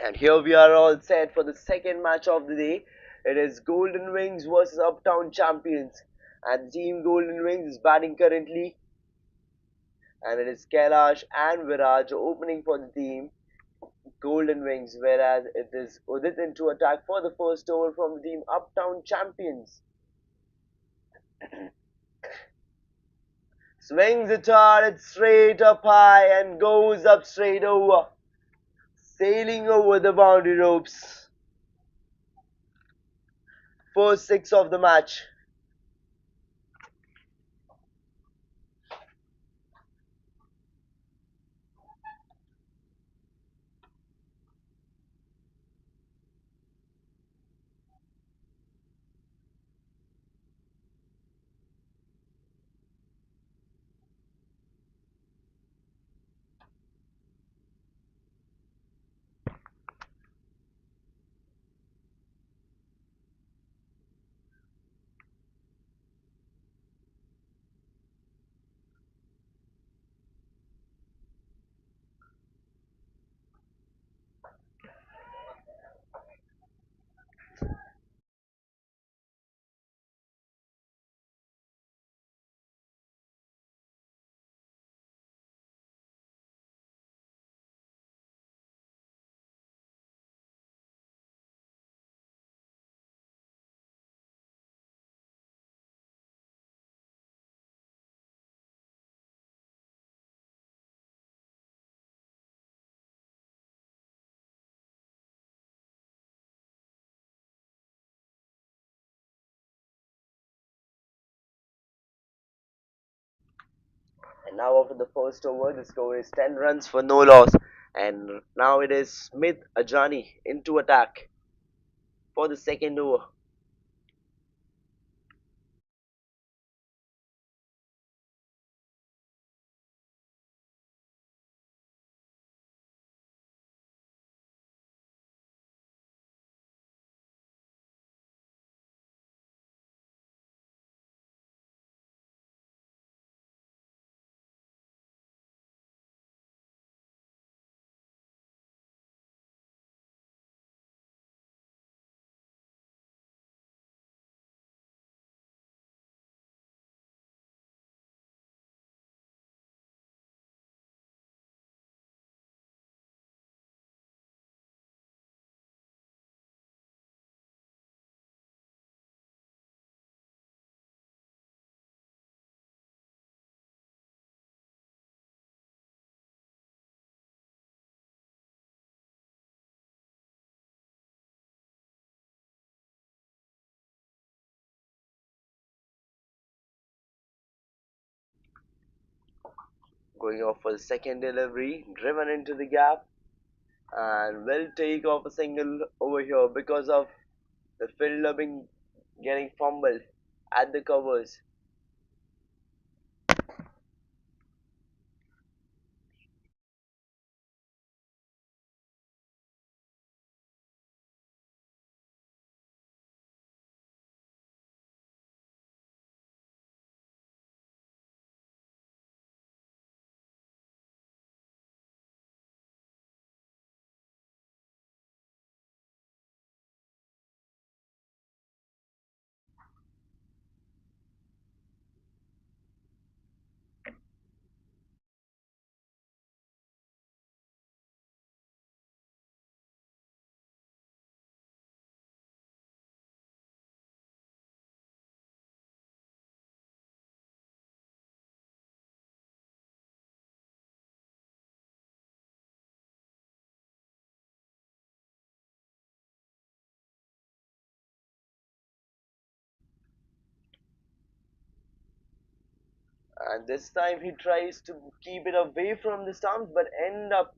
And here we are all set for the second match of the day. It is Golden Wings versus Uptown Champions. And Team Golden Wings is batting currently. And it is Kailash and Viraj opening for the team Golden Wings. Whereas it is Udit into attack for the first over from the team Uptown Champions. Swings the target straight up high and goes up straight over. Sailing over the boundary ropes. First six of the match. And now after the first over, the score is 10 runs for no loss. And now it is Smith Ajani into attack for the second over. Going off for the second delivery, driven into the gap, and will take off a single over here because of the fielder being getting fumbled at the covers. And this time he tries to keep it away from the stumps, but end up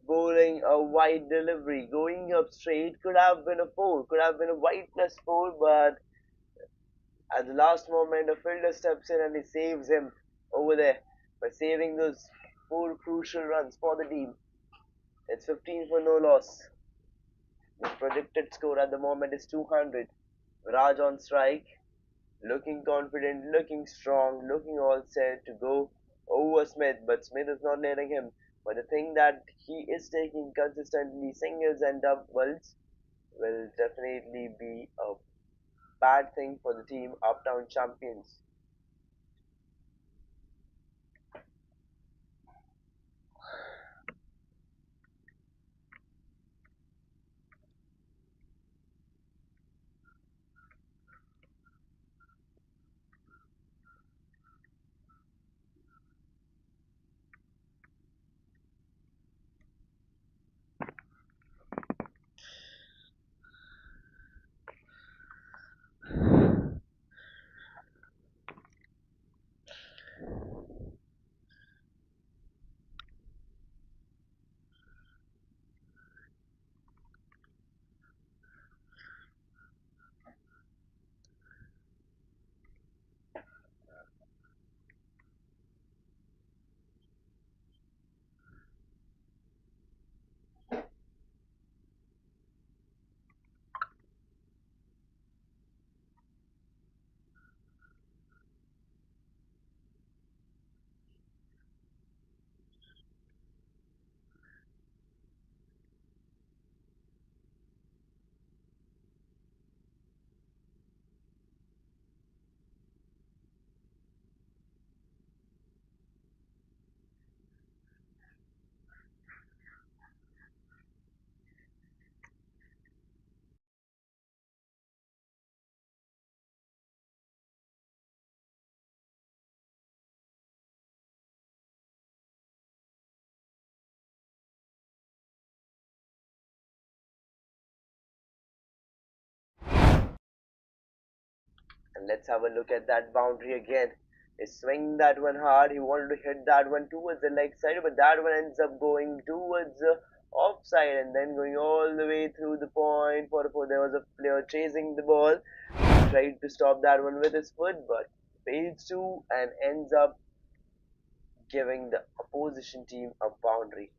bowling a wide delivery, going up straight. Could have been a four, could have been a wide plus four, but at the last moment, a fielder steps in and he saves him over there by saving those four crucial runs for the team. It's 15 for no loss. The predicted score at the moment is 200. Raj on strike, looking confident, looking strong, looking all set to go over Smith, but Smith is not letting him. But the thing that he is taking consistently singles and doubles will definitely be a bad thing for the team Uptown champions. And let's have a look at that boundary again. He swing that one hard. He wanted to hit that one towards the leg side, but that one ends up going towards the offside and then going all the way through the point. For there was a player chasing the ball. He tried to stop that one with his foot, but fails to and ends up giving the opposition team a boundary.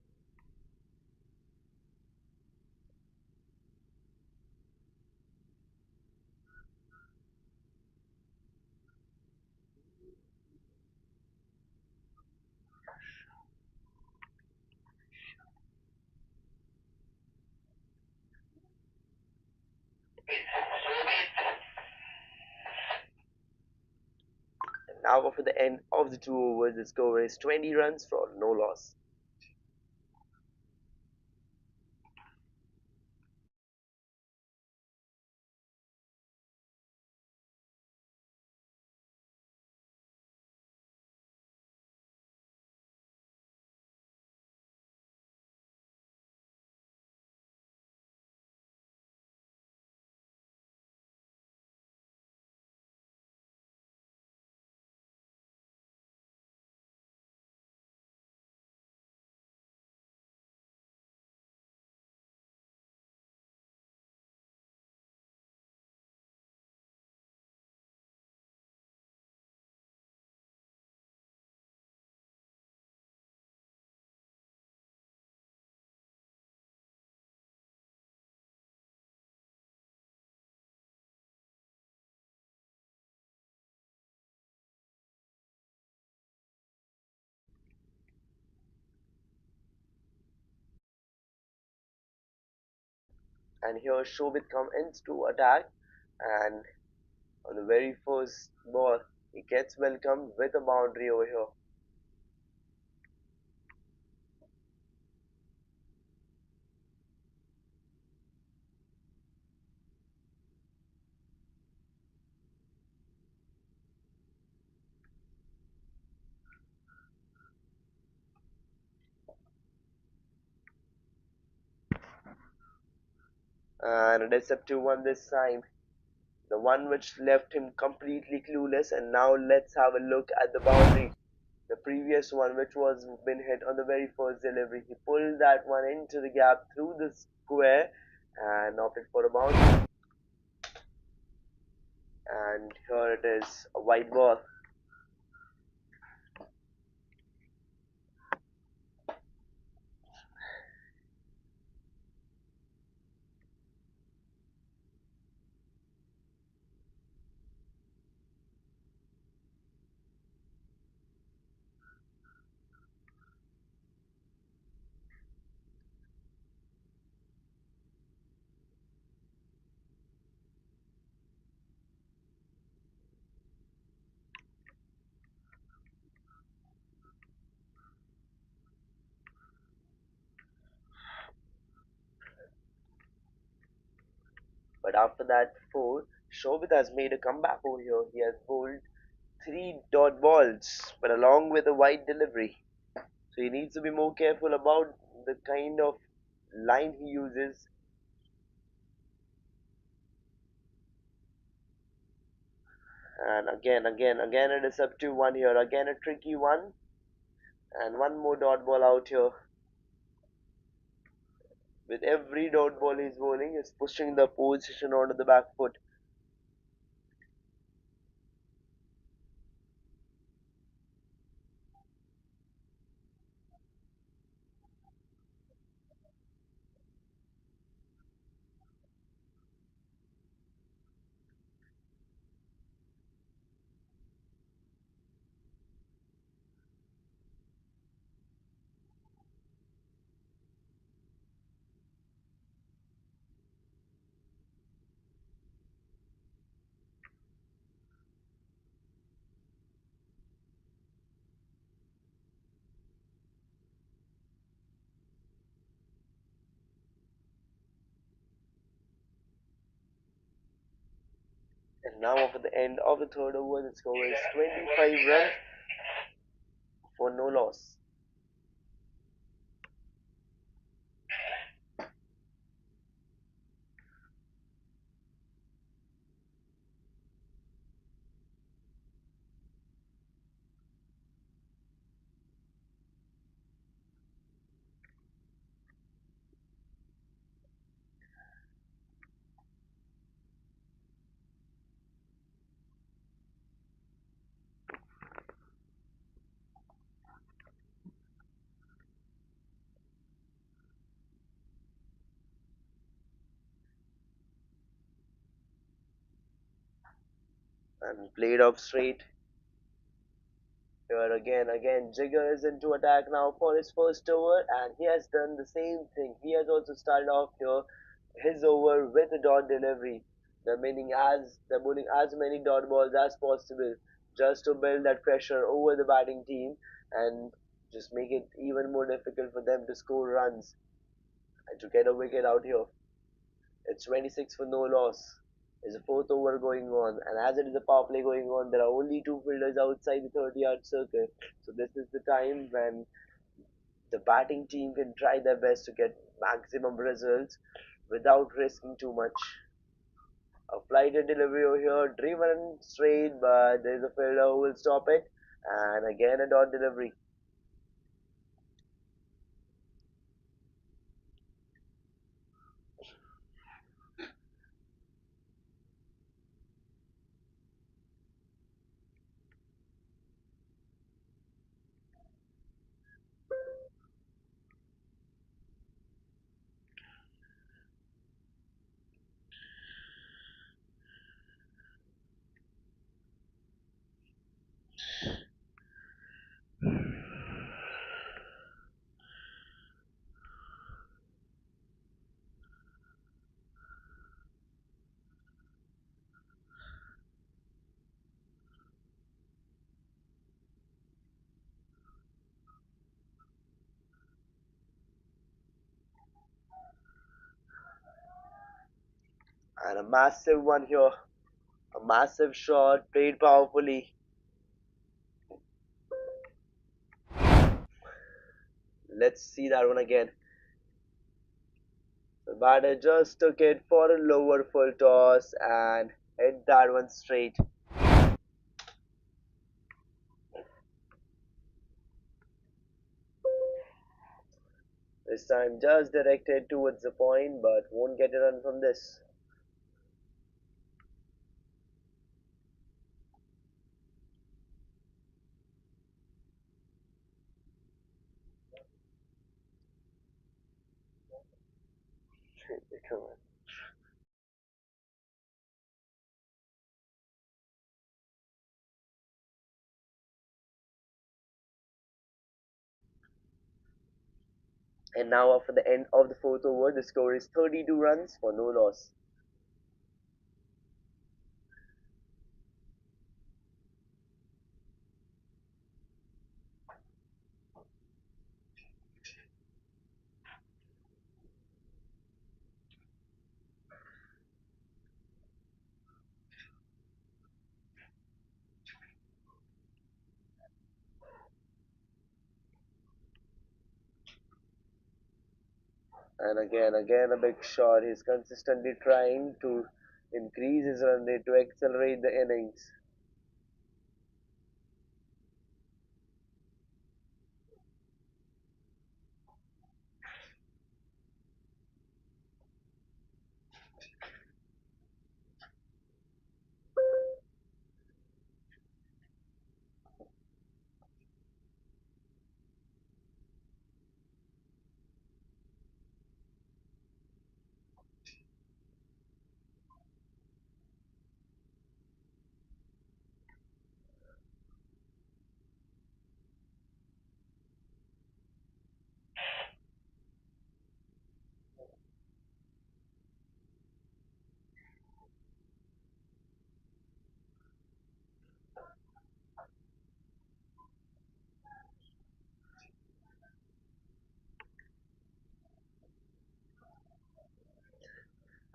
And now, after the end of the 2 overs, the score is 20 runs for no loss. And here Shobit comes in to attack, and on the very first ball, he gets welcomed with a boundary over here. And a deceptive one this time. The one which left him completely clueless. And now let's have a look at the boundary. The previous one, which was been hit on the very first delivery, he pulled that one into the gap through the square and opted for a boundary. And here it is, a white ball. But after that four, Shobit has made a comeback over here. He has bowled three dot balls, but along with a wide delivery. So he needs to be more careful about the kind of line he uses. And again a deceptive one here. Again a tricky one. And one more dot ball out here. With every dot ball he's bowling, he's pushing the position onto the back foot. And now over the end of the third over, the score is 25 runs for no loss. And played off straight. Here again, Jigger is into attack now for his first over, and he has done the same thing. He has also started off here his over with a dot delivery. The meaning as the bowling as many dot balls as possible, just to build that pressure over the batting team and just make it even more difficult for them to score runs and to get a wicket out here. It's 26 for no loss. There's a fourth over going on, and as it is a power play going on, there are only two fielders outside the 30-yard circle. So this is the time when the batting team can try their best to get maximum results without risking too much. A flighted delivery over here, driven straight, but there's a fielder who will stop it, and again a dot delivery. And a massive one here. A massive shot, played powerfully. Let's see that one again. The batter just took it for a lower full toss and hit that one straight. This time just directed towards the point, but won't get a run from this. Come on. And now after the end of the fourth over, the score is 32 runs for no loss. And again, a big shot. He's consistently trying to increase his run rate to accelerate the innings.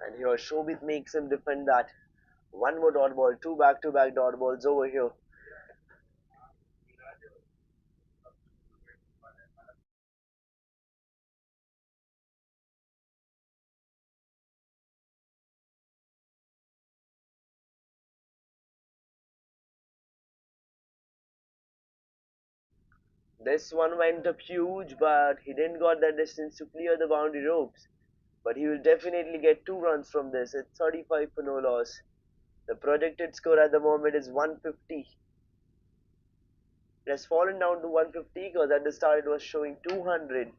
And here Shobit makes him defend that. One more dot ball, two back-to-back dot balls over here. This one went up huge, but he didn't got that distance to clear the boundary ropes. But he will definitely get 2 runs from this. It's 35 for no loss. The projected score at the moment is 150. It has fallen down to 150 because at the start it was showing 200.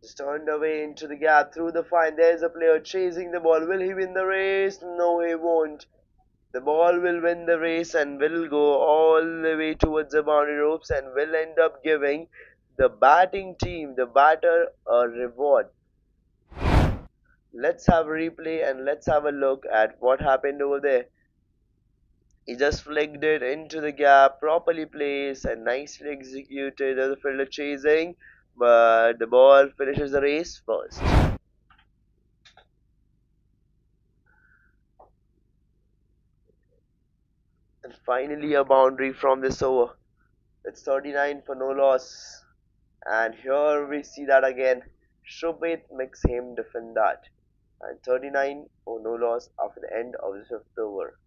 Just turned away into the gap through the fine. There's a player chasing the ball. Will he win the race? No, he won't. The ball will win the race and will go all the way towards the boundary ropes and will end up giving the batting team, the batter, a reward. Let's have a replay and let's have a look at what happened over there. He just flicked it into the gap, properly placed and nicely executed. The fielder chasing, but the ball finishes the race first. And finally, a boundary from this over. It's 39 for no loss. And here we see that again. Shubhit makes him defend that. And 39 for no loss after the end of the fifth over.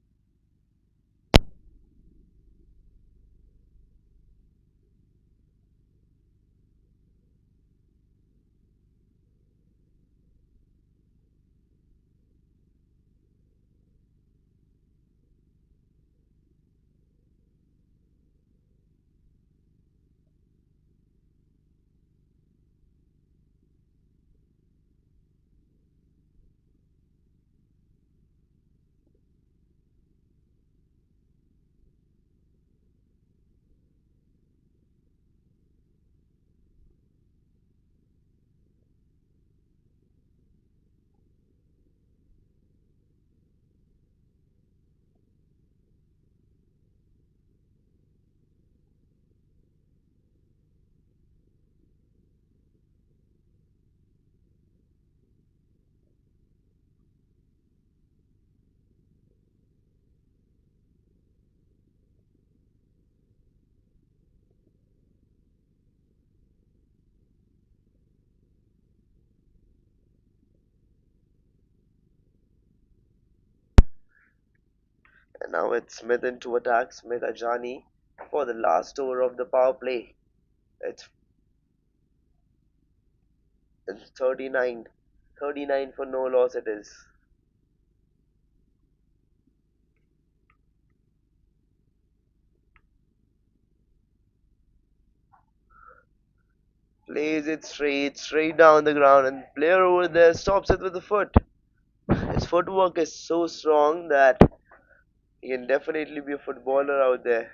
And now it's Smith into attack. Smith Ajani for the last over of the power play. It's, it's 39. 39 for no loss it is. Plays it straight down the ground, and player over there stops it with the foot. His footwork is so strong that he can definitely be a footballer out there.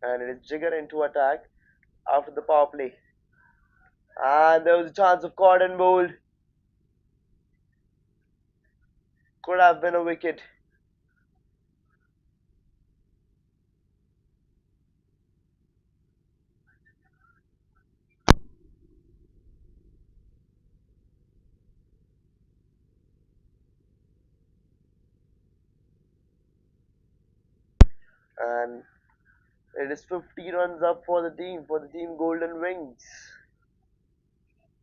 And it is Jigger into attack after the power play. And there was a chance of cotton bold. Could have been a wicket. And it is 50 runs up for the team Golden Wings.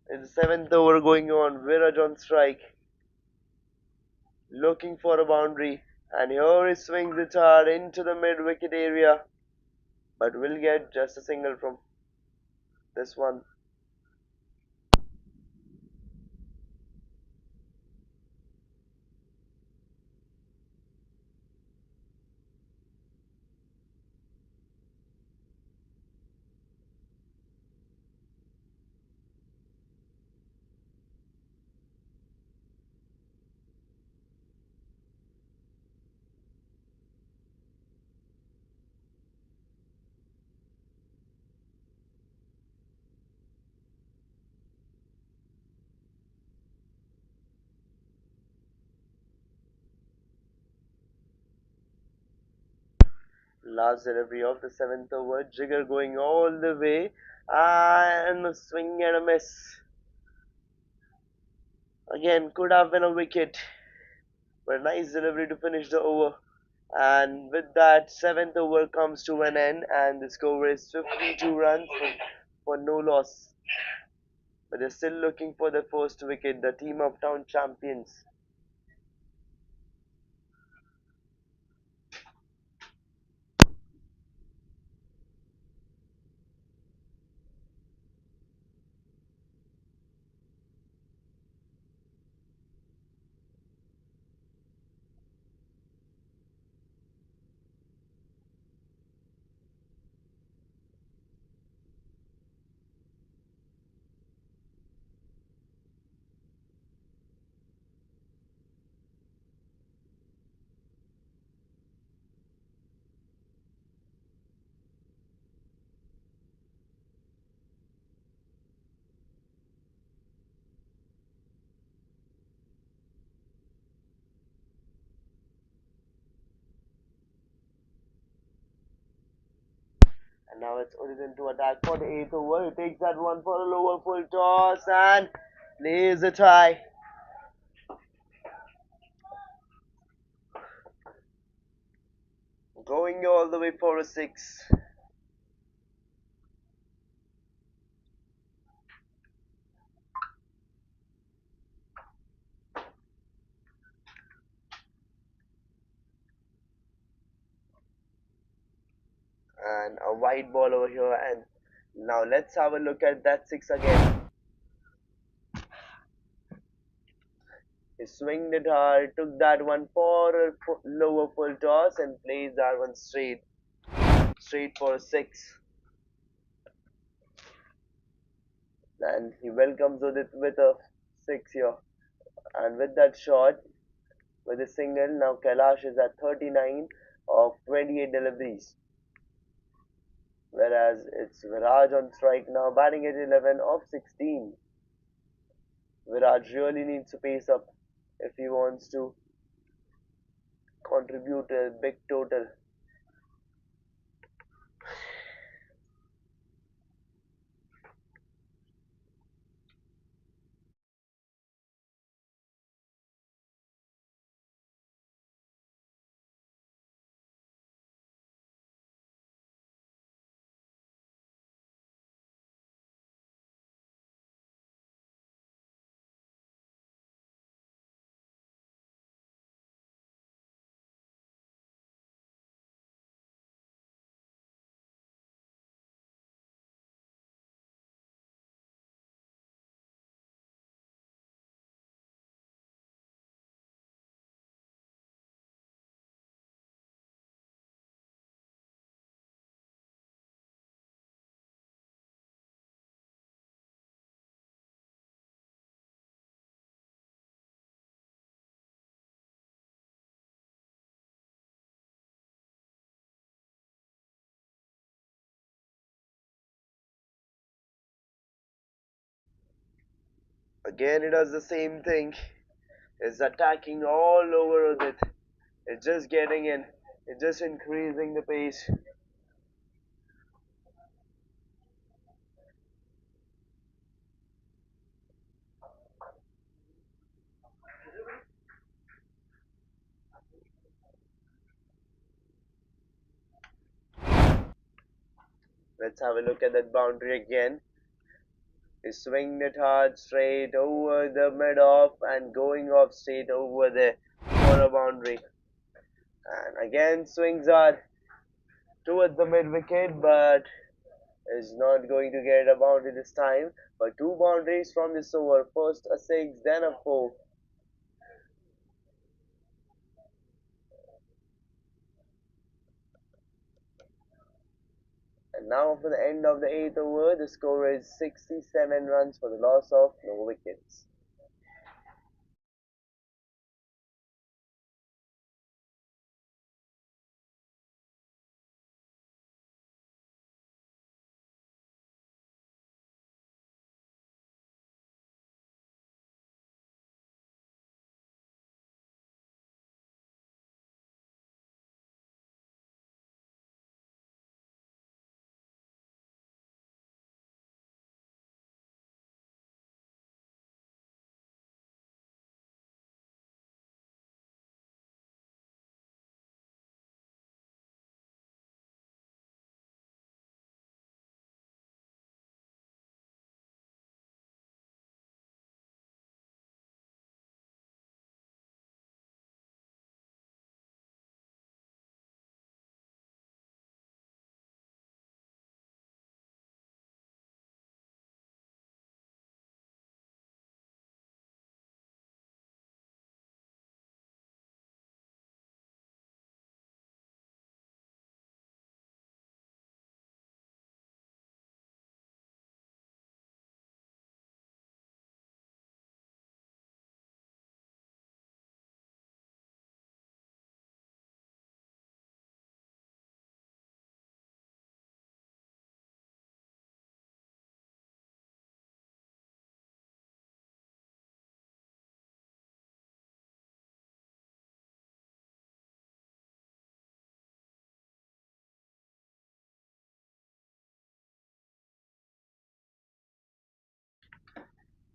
It's the seventh over going on. Viraj on strike, looking for a boundary. And here he swings it hard into the mid wicket area. But will get just a single from this one. Last delivery of the seventh over. Jigger going all the way. And a swing and a miss. Again, could have been a wicket. But a nice delivery to finish the over. And with that, seventh over comes to an end, and the score is 52 runs for no loss. But they're still looking for the first wicket, the team Uptown champions. And now it's Udit to attack for the eighth over. He takes that one for a lower full toss and plays it high. Going all the way for a six. And a white ball over here. And now let's have a look at that six again. He swinged it hard, took that one for a lower full toss and plays that one straight for a six. And he welcomes with it with a six here. And with that shot, with a single, now Kailash is at 39 of 28 deliveries. Whereas it's Viraj on strike now, batting at 11 of 16. Viraj really needs to pace up if he wants to contribute a big total. Again, it does the same thing. It's attacking all over with it. It's just getting in. It's just increasing the pace. Let's have a look at that boundary again. He swinged it hard straight over the mid off and going off straight over there for a boundary. And again swings hard towards the mid wicket, but is not going to get a boundary this time. But two boundaries from this over. First a six, then a four. And now for the end of the eighth over, the score is 67 runs for the loss of no wickets.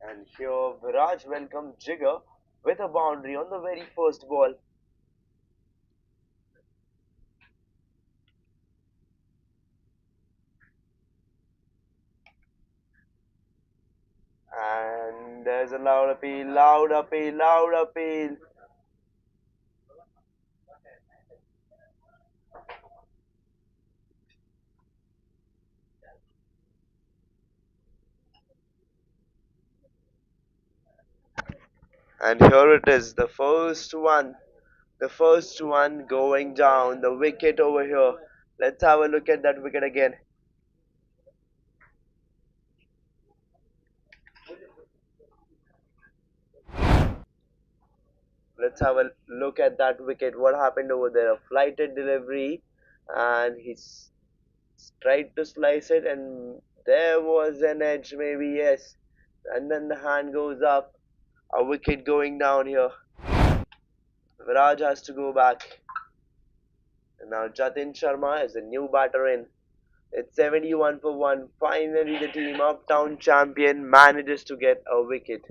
And here Viraj welcomes Jigger with a boundary on the very first ball. There's a loud appeal, loud appeal, loud appeal. And here it is, the first one. The first one going down, the wicket over here. Let's have a look at that wicket again. Let's have a look at that wicket. What happened over there? A flighted delivery, and he's tried to slice it, and there was an edge, maybe, yes. And then the hand goes up. A wicket going down here. Viraj has to go back. And now Jatin Sharma is a new batter in. It's 71 for 1. Finally, the team Uptown champion manages to get a wicket.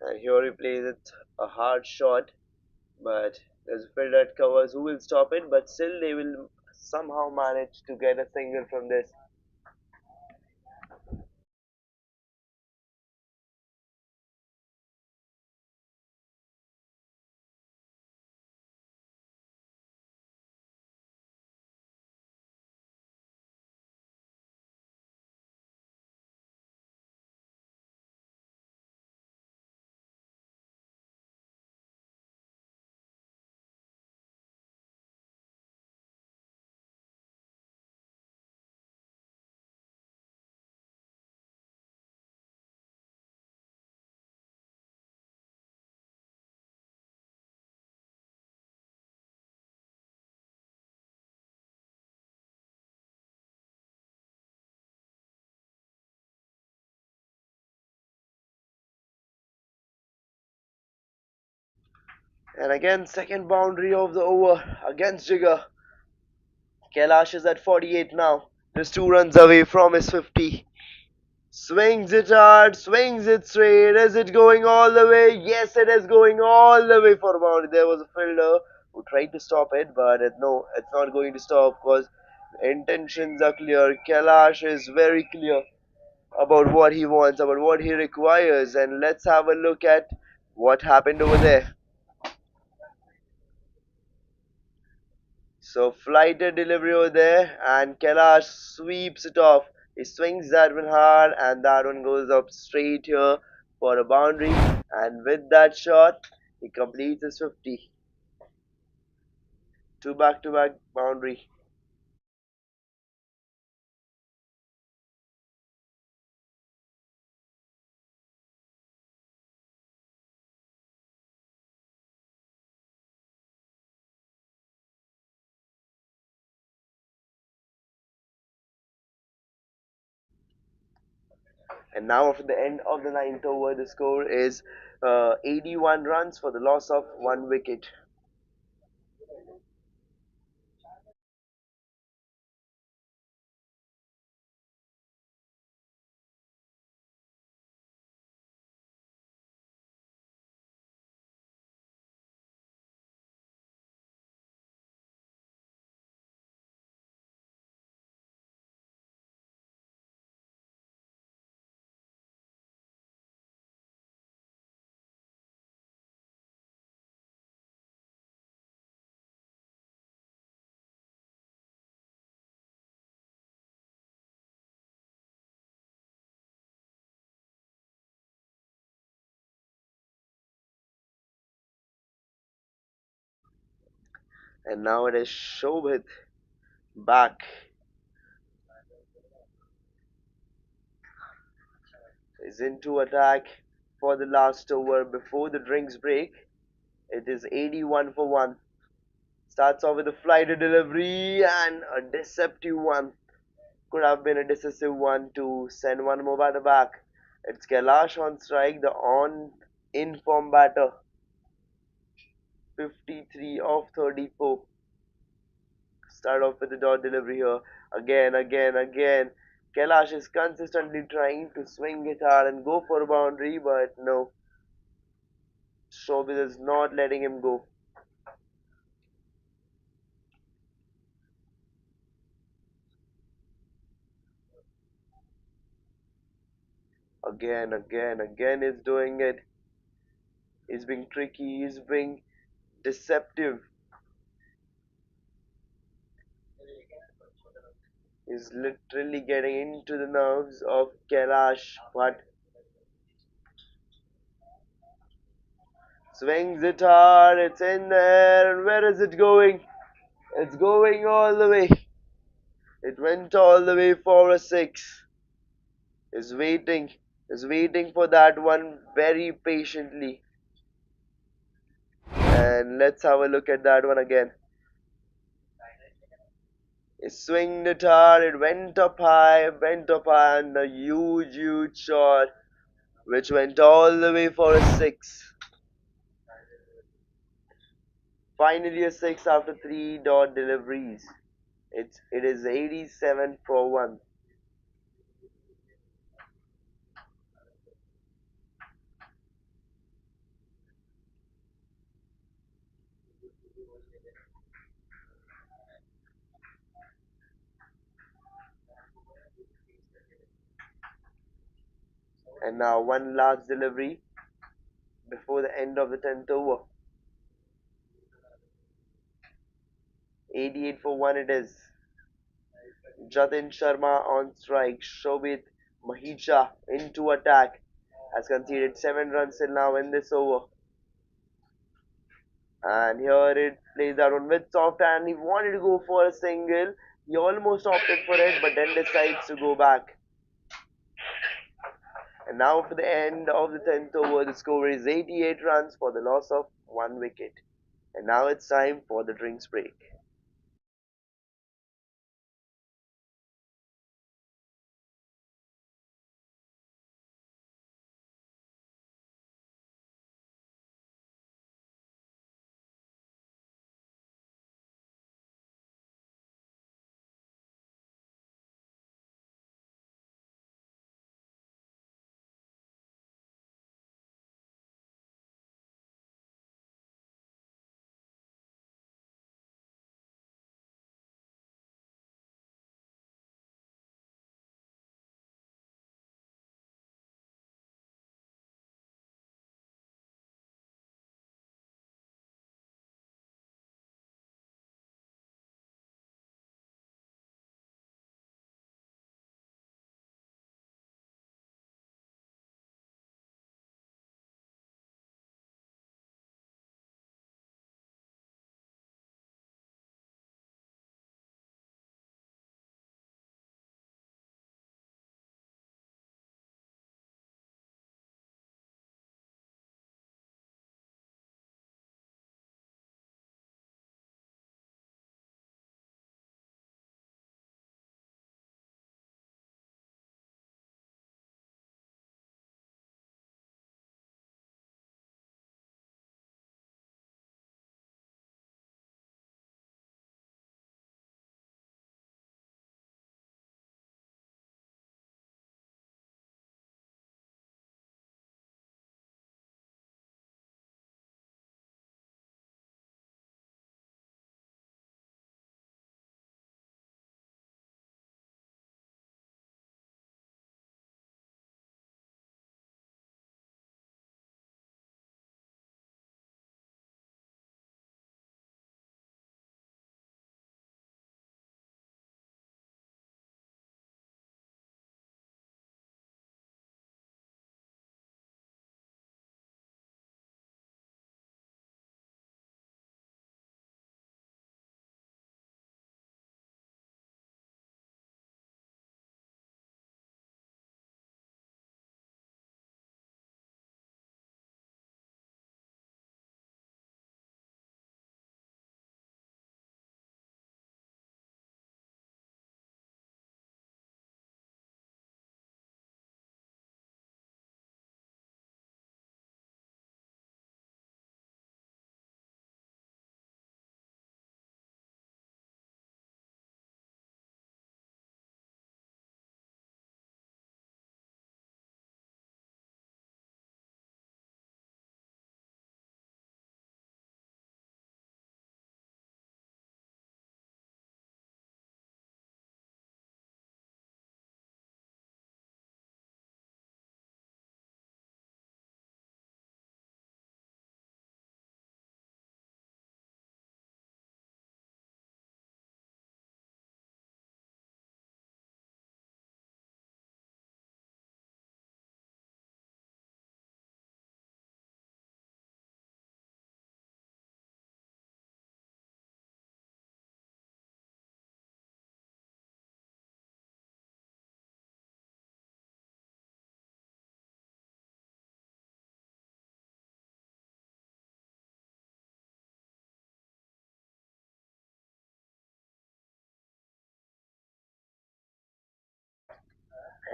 And here he plays it a hard shot, but there's a fielder at covers who will stop it, but still they will somehow manage to get a single from this. And again, second boundary of the over against Jigger. Kailash is at 48 now, just 2 runs away from his 50. Swings it hard, swings it straight. Is it going all the way? Yes, it is going all the way for a boundary. There was a fielder who tried to stop it, but no, it's not going to stop because intentions are clear. Kailash is very clear about what he wants, about what he requires, and let's have a look at what happened over there. So flighted delivery over there, and Kailash sweeps it off. He swings that one hard, and that one goes up straight here for a boundary. And with that shot, he completes his 50. Two back-to-back boundary. And now, after the end of the ninth over, the score is 81 runs for the loss of 1 wicket. And now it is Shobhit back. Is into attack for the last over before the drinks break. It is 81 for 1. Starts off with a flighted delivery and a deceptive one. Could have been a decisive one to send one more batter back. It's Kailash on strike, the on inform batter. 53 of 34. Start off with the dot delivery here. Again. Kailash is consistently trying to swing it hard and go for a boundary, but no. Showbiz is not letting him go. Again, he's doing it. He's being tricky, he's being deceptive. He's literally getting into the nerves of Kailash, but swings it hard, it's in there, and where is it going? It's going all the way. It went all the way for a six. Is waiting, is waiting for that one very patiently. And let's have a look at that one again. He swinged it hard, it went up high, and a huge shot, which went all the way for a six. Finally, a six after three dot deliveries. It is 87 for 1. And now one last delivery before the end of the 10th over. 88 for 1 it is. Jatin Sharma on strike. Shobit Mahicha into attack. Has conceded 7 runs till now in this over. And here it plays out on with soft hand. He wanted to go for a single. He almost opted for it, but then decides to go back. And now for the end of the 10th over, the score is 88 runs for the loss of 1 wicket. And now it's time for the drinks break.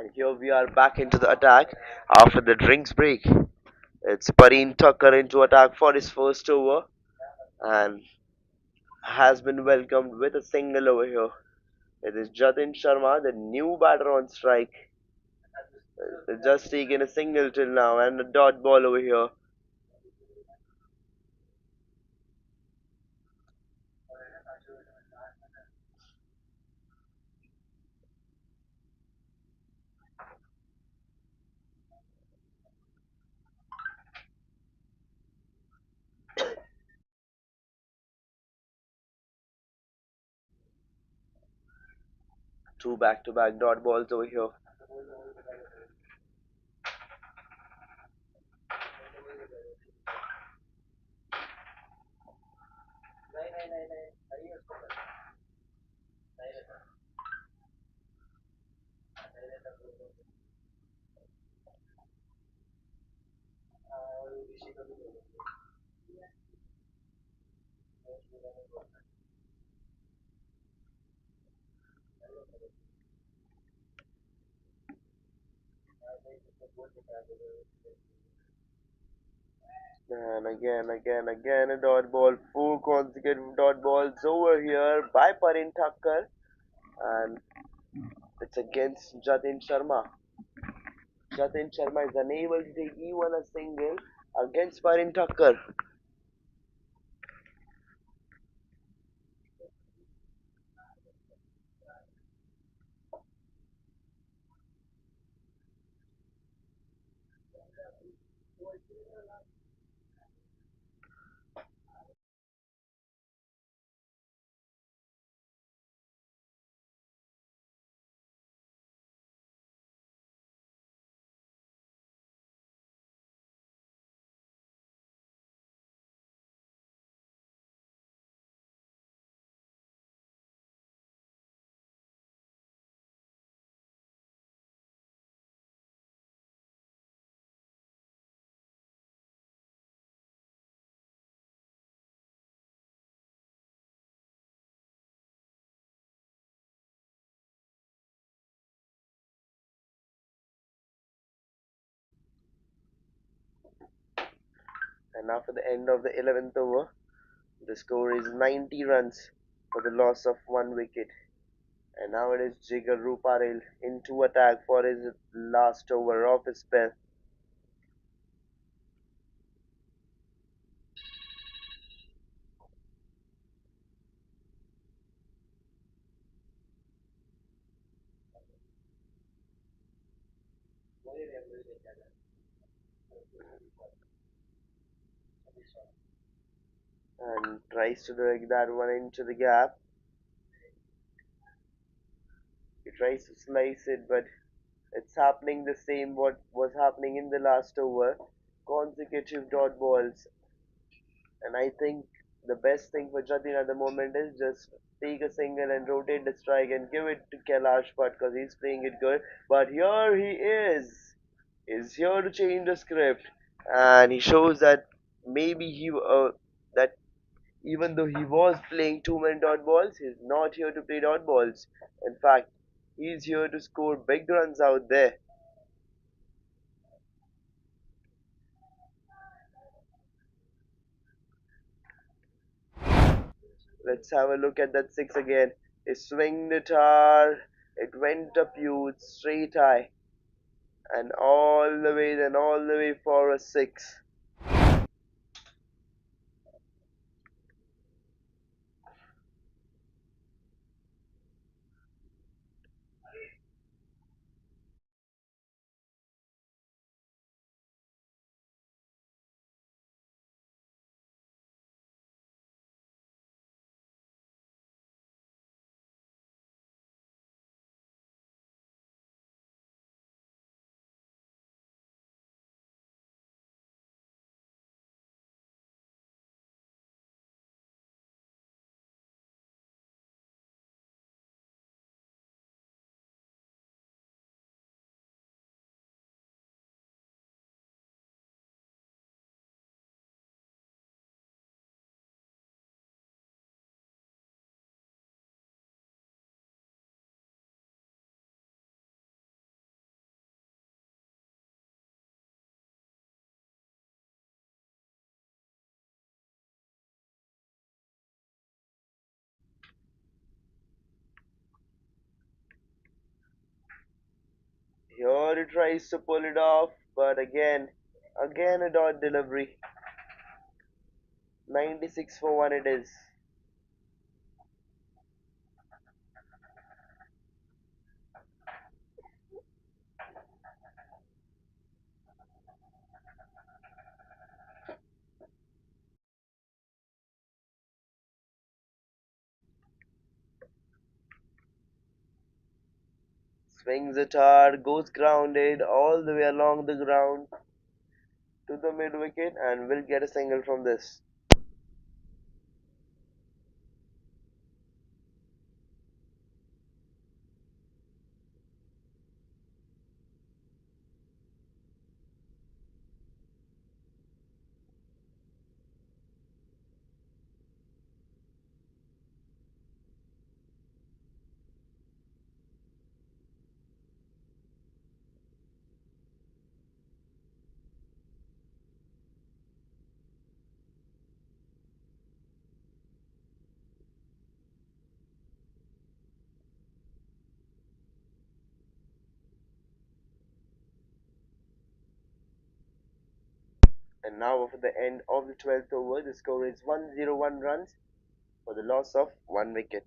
And here we are back into the attack after the drinks break. It's Pareen Tucker into attack for his first over and has been welcomed with a single over here. It is Jatin Sharma, the new batter on strike. Just taken a single till now and a dot ball over here. Two back to back dot balls over here. And again, a dot ball. Four consecutive dot balls over here by Parin Thakkar. And it's against Jatin Sharma. Jatin Sharma is unable to take even a single against Parin Thakkar. And now for the end of the 11th over, the score is 90 runs for the loss of one wicket. And now it is Jigar Ruparel into attack for his last over of his spell. And tries to drag that one into the gap. He tries to slice it, but it's happening the same what was happening in the last over. Consecutive dot balls. And I think the best thing for Jatin at the moment is just take a single and rotate the strike and give it to Kailash Bhatt because he's playing it good. But here he is here to change the script, and he shows that maybe that even though he was playing too many dot balls, he's not here to play dot balls. In fact, he's here to score big runs out there. Let's have a look at that six again. He swinged it hard. It went up huge, straight high, and all the way for a six. Here he tries to pull it off, but again a dot delivery. 96 for 1 it is. Swings it hard, goes grounded all the way along the ground to the mid wicket and will get a single from this. And now for the end of the 12th over, the score is 101 runs for the loss of 1 wicket.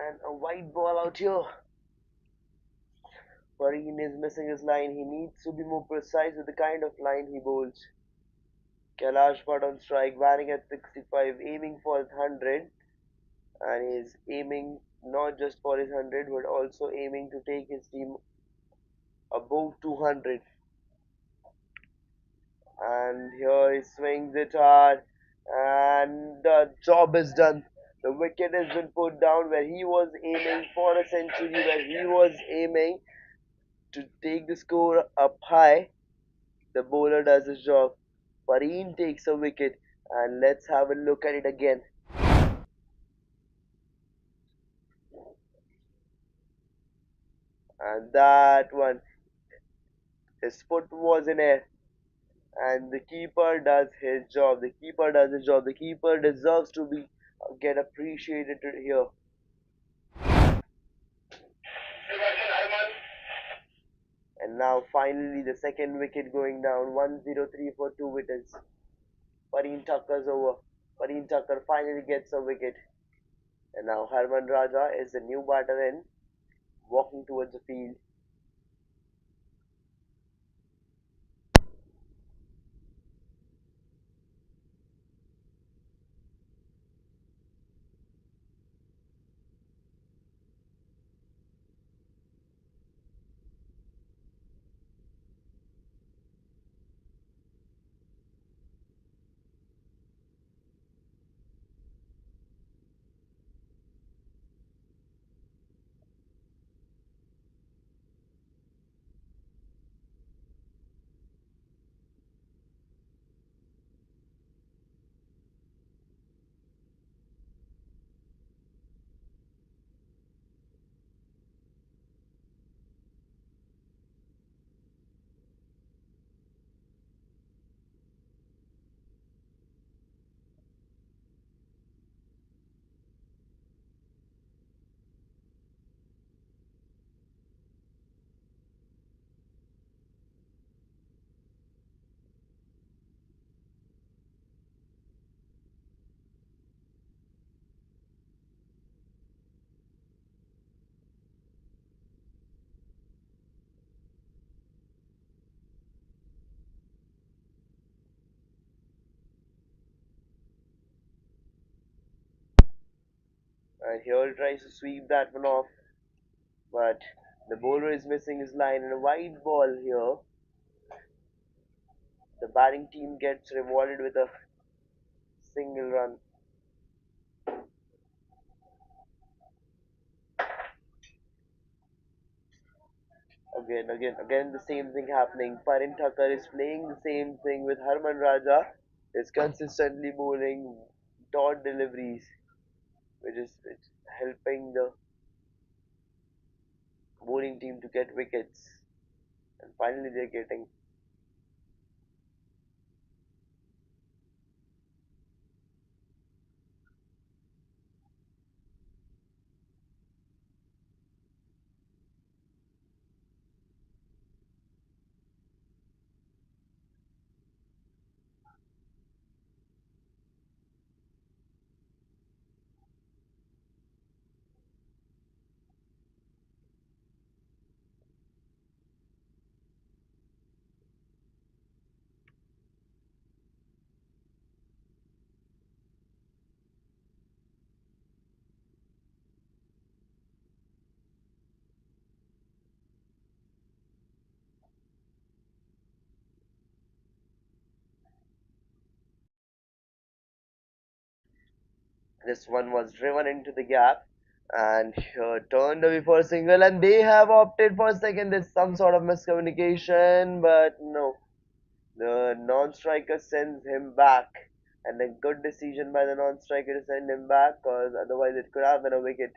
And a white ball out here. Fareen is missing his line. He needs to be more precise with the kind of line he bowls. Kailash got on strike, batting at 65, aiming for his 100, and he's aiming not just for his 100 but also aiming to take his team above 200. And here he swings it hard, and the job is done. The wicket has been put down where he was aiming for a century, where he was aiming to take the score up high. The bowler does his job. Fareen takes a wicket, and let's have a look at it again. And that one, his foot was in air, and the keeper does his job. The keeper does his job. The keeper deserves to be get appreciated here. And now finally the second wicket going down. 103 for 2 wickets. Pareen Thakur's over. Pareen Thakur finally gets a wicket. And now Harman Raja is the new batter in, walking towards the field. And here he tries to sweep that one off, but the bowler is missing his line and a wide ball here. The batting team gets rewarded with a single run. Again, the same thing happening. Parin Thakkar is playing the same thing with Harman Raja. Is consistently bowling dot deliveries, which is helping the bowling team to get wickets. And finally, they're getting. This one was driven into the gap and turned away for a single, and they have opted for a second. There's some sort of miscommunication, but no. The non-striker sends him back, and a good decision by the non-striker to send him back, because otherwise it could have been a wicket.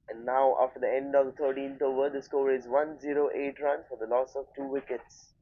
And now, after the end of the 13th over, the score is 108 runs for the loss of 2 wickets.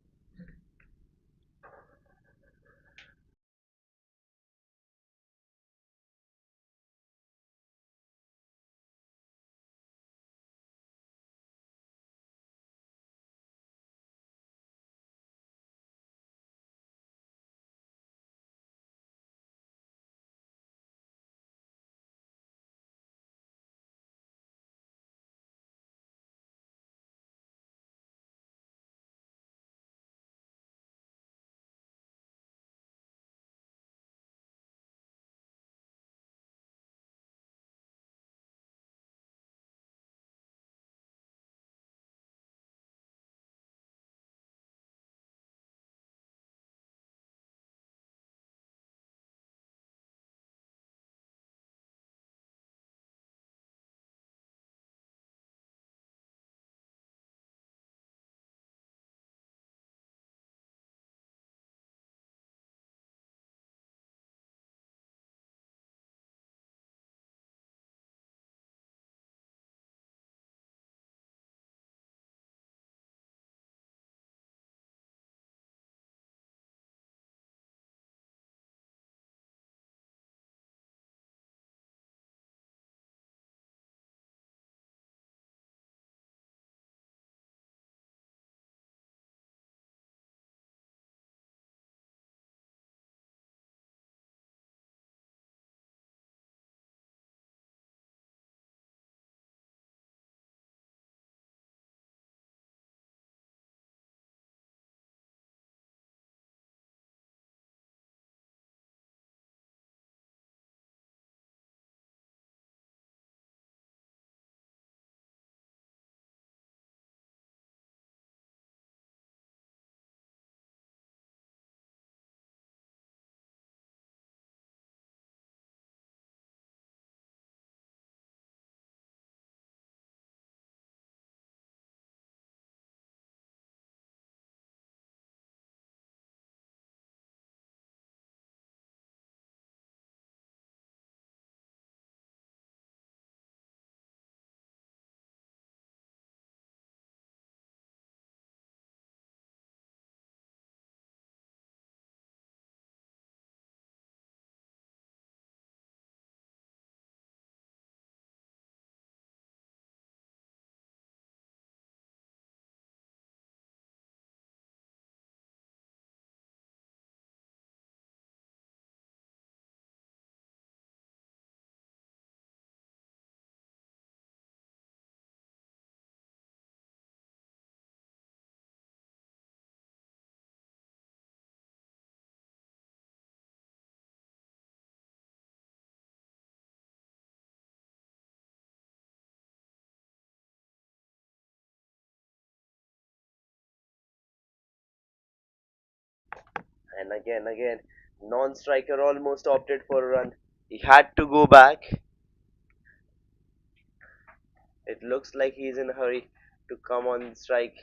And again, non-striker almost opted for a run. He had to go back. It looks like he's in a hurry to come on strike.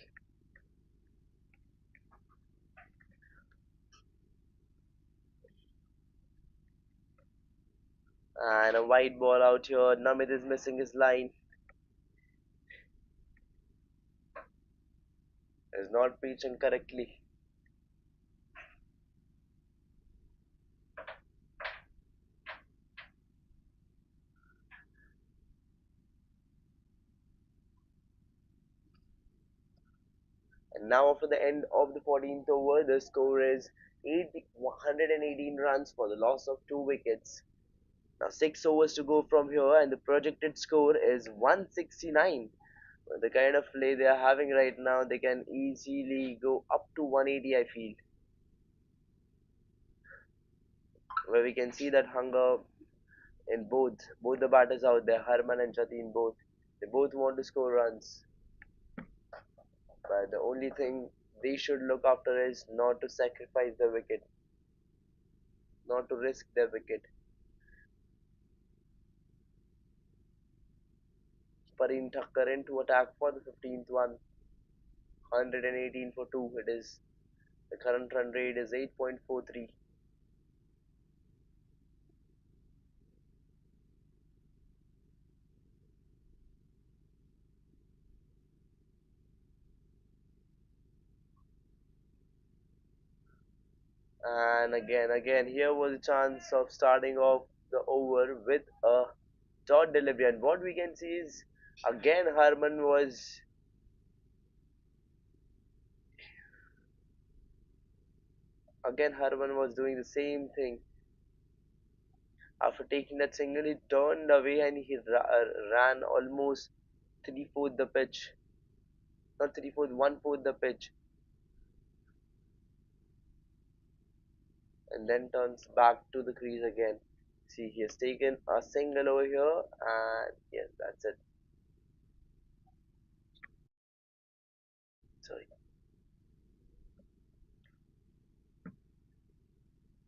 And a wide ball out here. Namit is missing his line. Is not reaching correctly. And now after the end of the 14th over, the score is 118 runs for the loss of 2 wickets. Now 6 overs to go from here, and the projected score is 169. With the kind of play they are having right now, they can easily go up to 180, I feel. Where we can see that hunger in both the batters out there, Harman and Jatin both. They both want to score runs, but the only thing they should look after is not to sacrifice the wicket, not to risk their wicket. Parin Thakkar into attack for the 15th one. 118 for 2 it is. The current run rate is 8.43. And again, here was a chance of starting off the over with a dot delivery. And what we can see is again Harman was doing the same thing. After taking that single, he turned away and he ran almost three-fourth the pitch, not three-fourth, one-fourth the pitch, and then turns back to the crease again. See, he has taken a single over here, and yes, that's it. Sorry.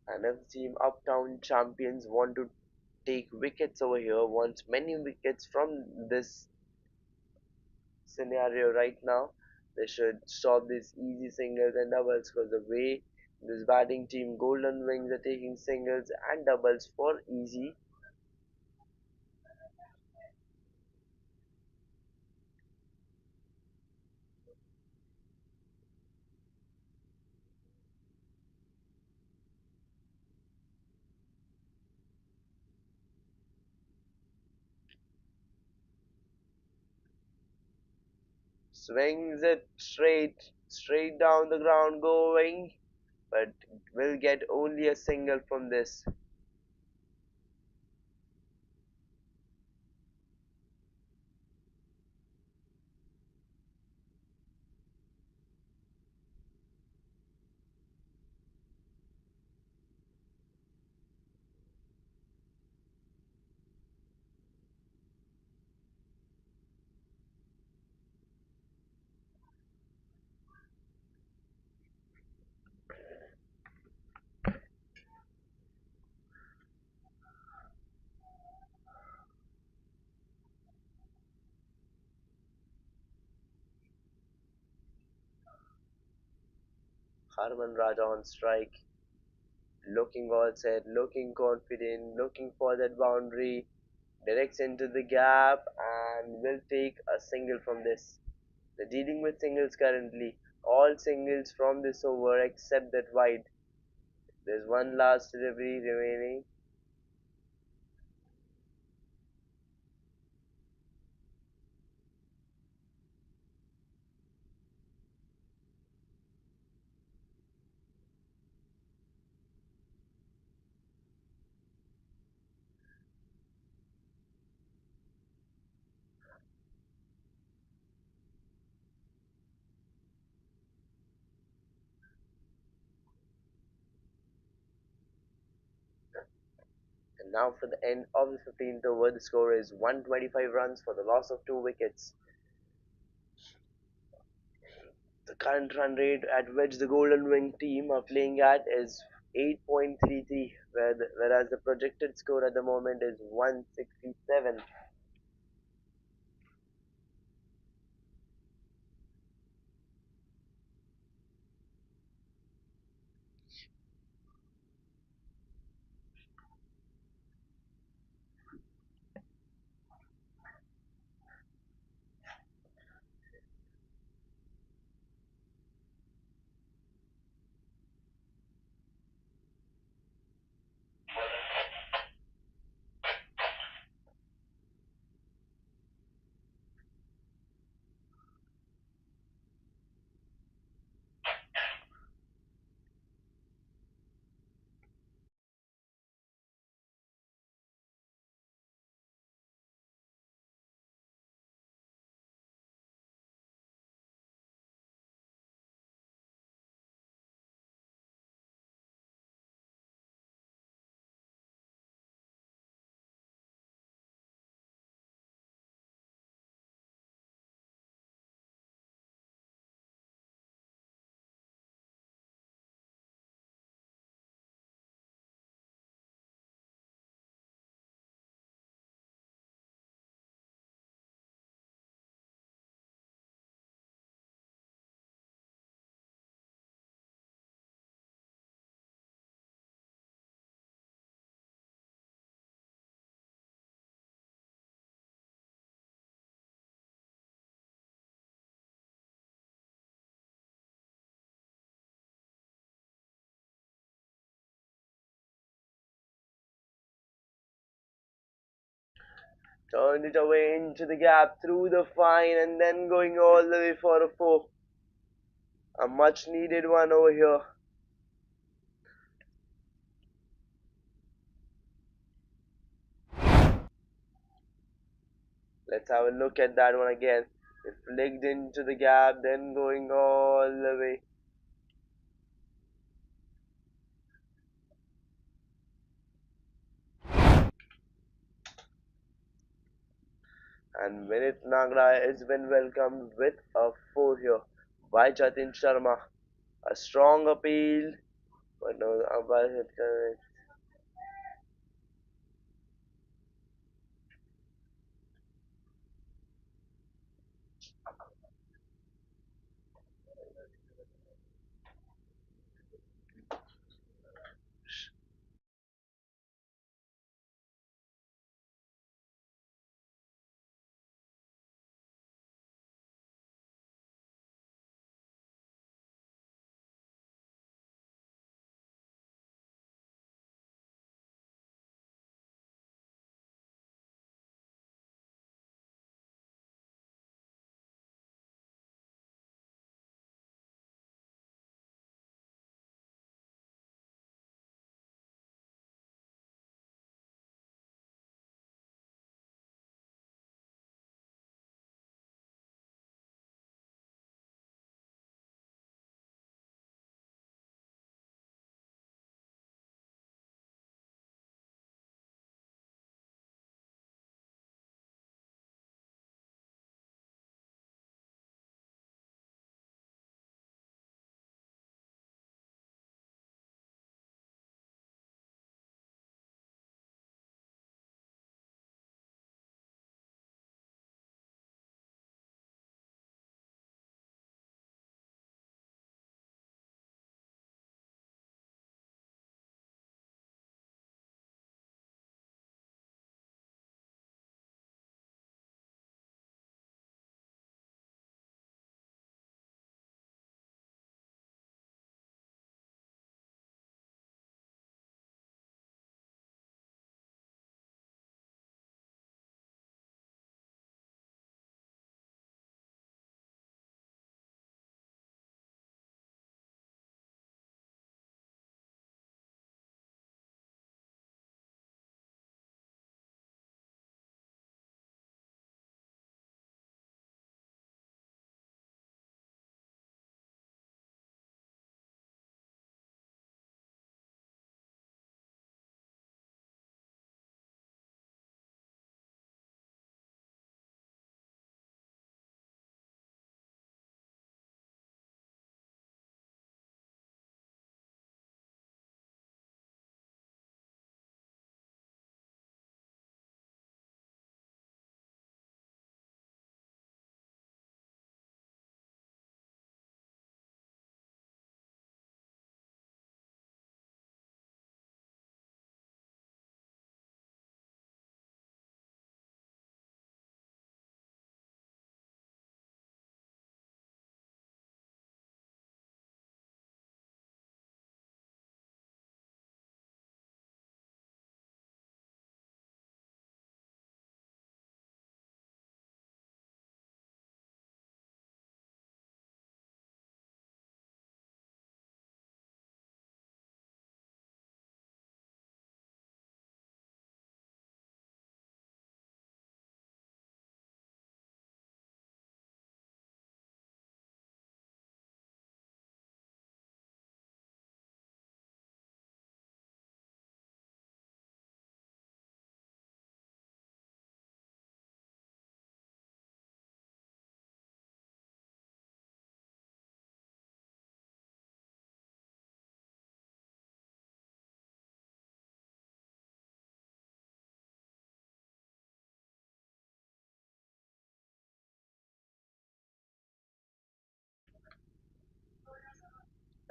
And if team Uptown champions want to take wickets over here, wants many wickets from this scenario right now, they should stop these easy singles and doubles because the way this batting team Golden Wings are taking singles and doubles for easy. Swings it straight down the ground going, but will get only a single from this. Harman Raja on strike, looking all set, looking confident, looking for that boundary, directs into the gap and will take a single from this. They're dealing with singles currently. All singles from this over except that wide. There's one last delivery remaining. And now for the end of the 15th over, the score is 125 runs for the loss of 2 wickets. The current run rate at which the Golden Wing team are playing at is 8.33, whereas the projected score at the moment is 167. Turned it away into the gap through the fine and then going all the way for a four. A much needed one over here. Let's have a look at that one again. It flicked into the gap, then going all the way. And Vinit Nagra has been welcomed with a four here by Jatin Sharma. A strong appeal, but no, umpire hit correct.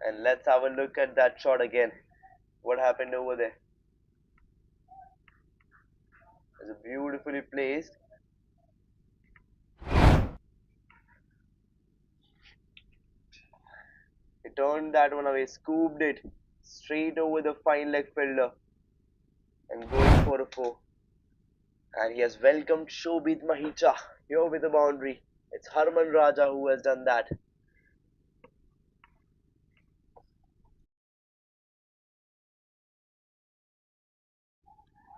And let's have a look at that shot again. What happened over there? It's beautifully placed. He turned that one away, scooped it straight over the fine leg fielder and going for a four. And he has welcomed Shobit Mahicha here with a boundary. It's Harman Raja who has done that.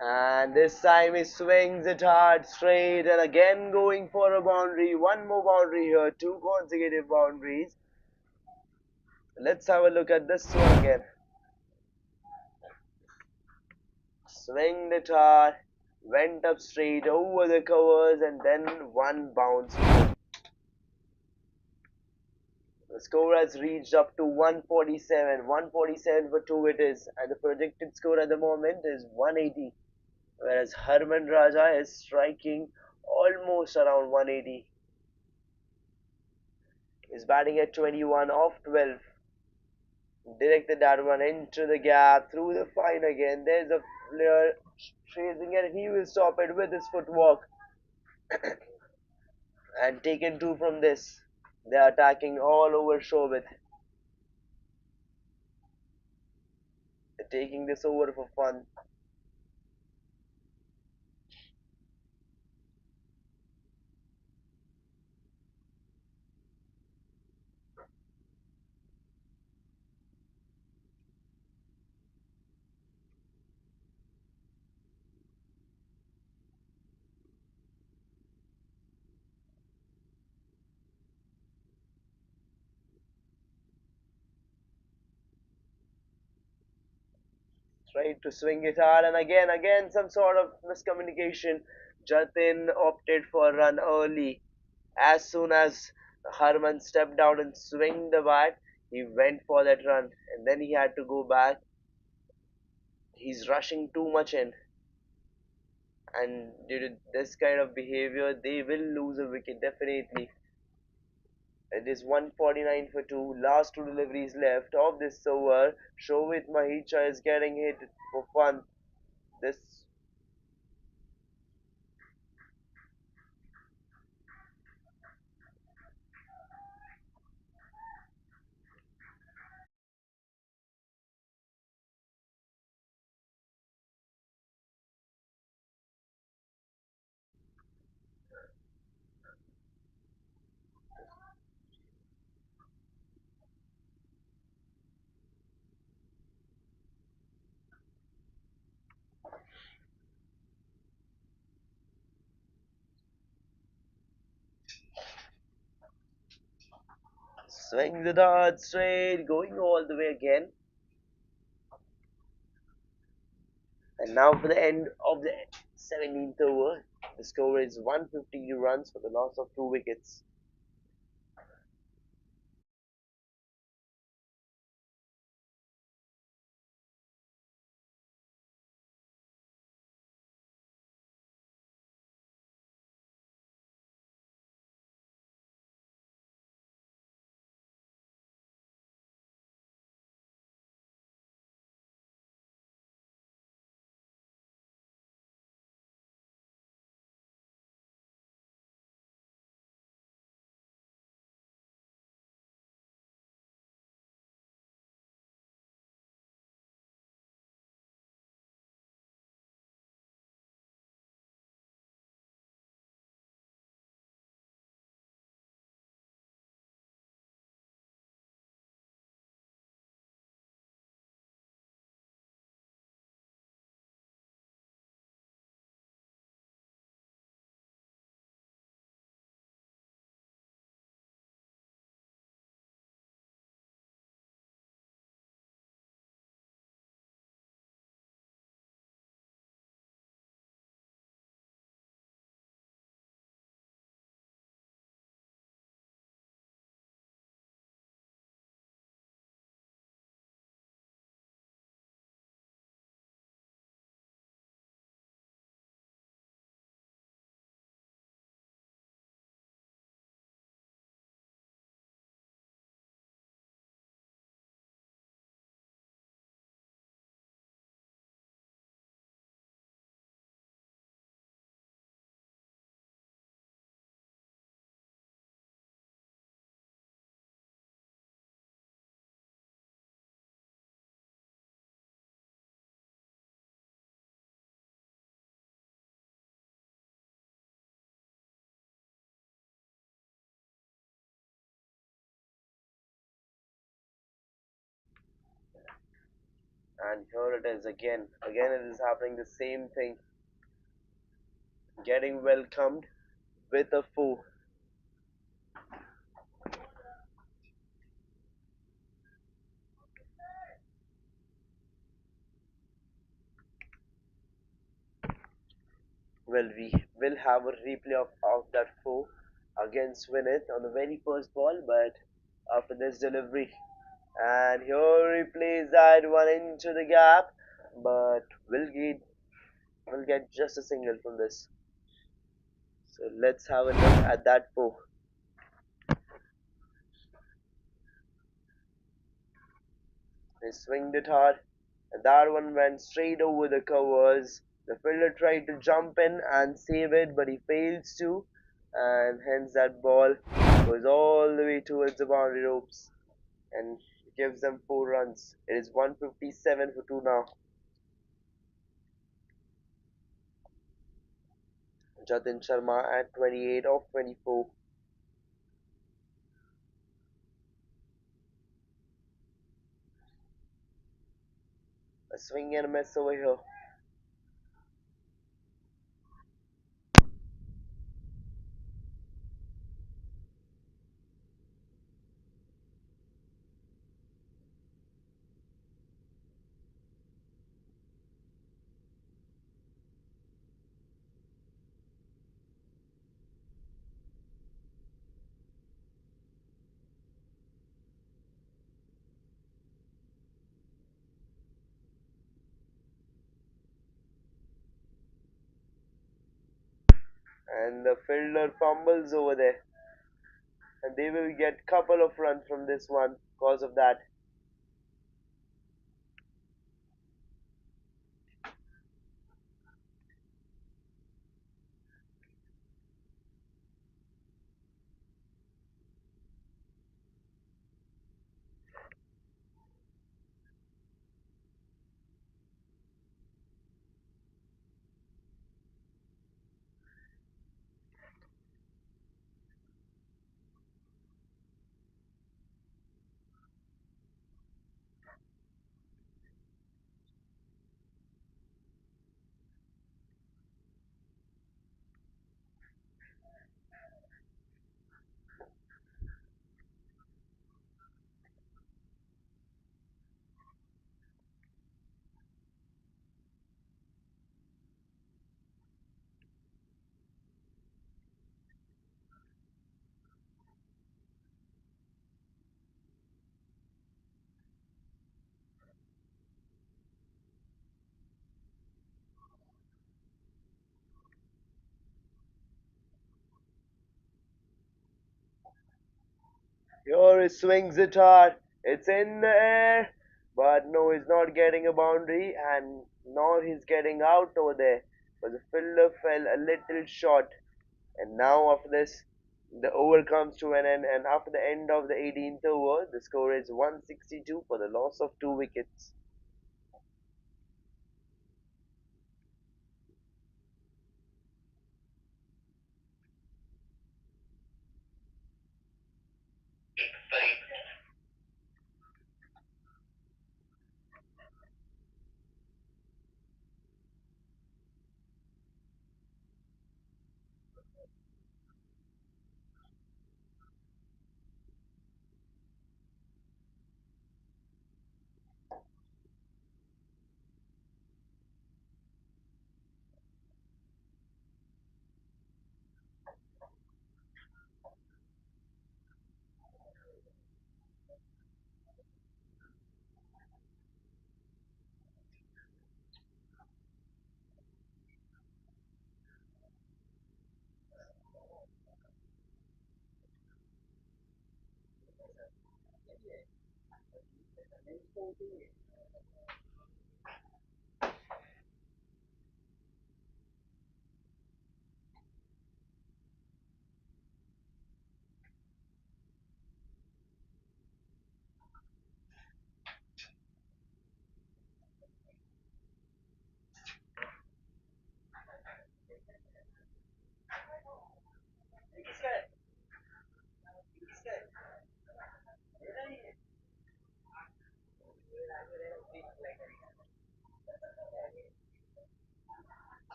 And this time he swings it hard, straight, and again going for a boundary. One more boundary here, two consecutive boundaries. Let's have a look at this one again. Swinged it hard, went up straight over the covers, and then one bounce. The score has reached up to 147. 147 for two it is, and the projected score at the moment is 180. Whereas Harman Raja is striking almost around 180. He's batting at 21 off 12. Directed that one into the gap, through the fine again. There's a player chasing it. He will stop it with his footwork and taken two from this. They're attacking all over Shobit. They're taking this over for fun. Tried to swing it hard, and again, some sort of miscommunication. Jatin opted for a run early. As soon as Harman stepped down and swung the bat, he went for that run, and then he had to go back. He's rushing too much in, and due to this kind of behavior, they will lose a wicket definitely. It is 149 for two. Last two deliveries left of this over. Shovit Mahicha is getting hit for fun. This swings the dart straight, going all the way again. And now for the end of the 17th over, the score is 150 runs for the loss of two wickets. And here it is again. Again, it is happening the same thing. Getting welcomed with a foe. Well, we will have a replay of that foe against Winnet on the very first ball, but after this delivery. And here he plays that one into the gap, but will get just a single from this. So let's have a look at that foe. He swinged it hard, and that one went straight over the covers. The fielder tried to jump in and save it, but he fails to, and hence that ball goes all the way towards the boundary ropes and gives them 4 runs. It is 157 for 2 now. Jatin Sharma at 28 of 24. A swing and a miss over here. And the fielder fumbles over there. And they will get couple of runs from this one because of that. Here he swings it hard. It's in the air. But no, he's not getting a boundary and nor he's getting out over there. But the fielder fell a little short. And now after this, the over comes to an end. And after the end of the 18th over, the score is 162 for the loss of 2 wickets.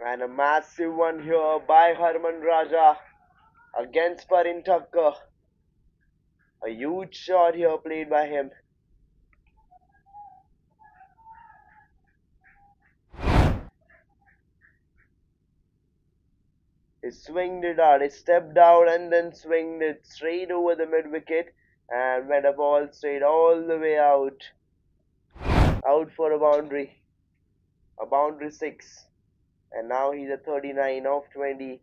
And a massive one here by Harman Raja against Parin Thakkar. A huge shot here played by him. He swinged it out. He stepped out and then swinged it straight over the mid wicket and went a ball straight all the way out. Out for a boundary six. And now he's at 39 off 20.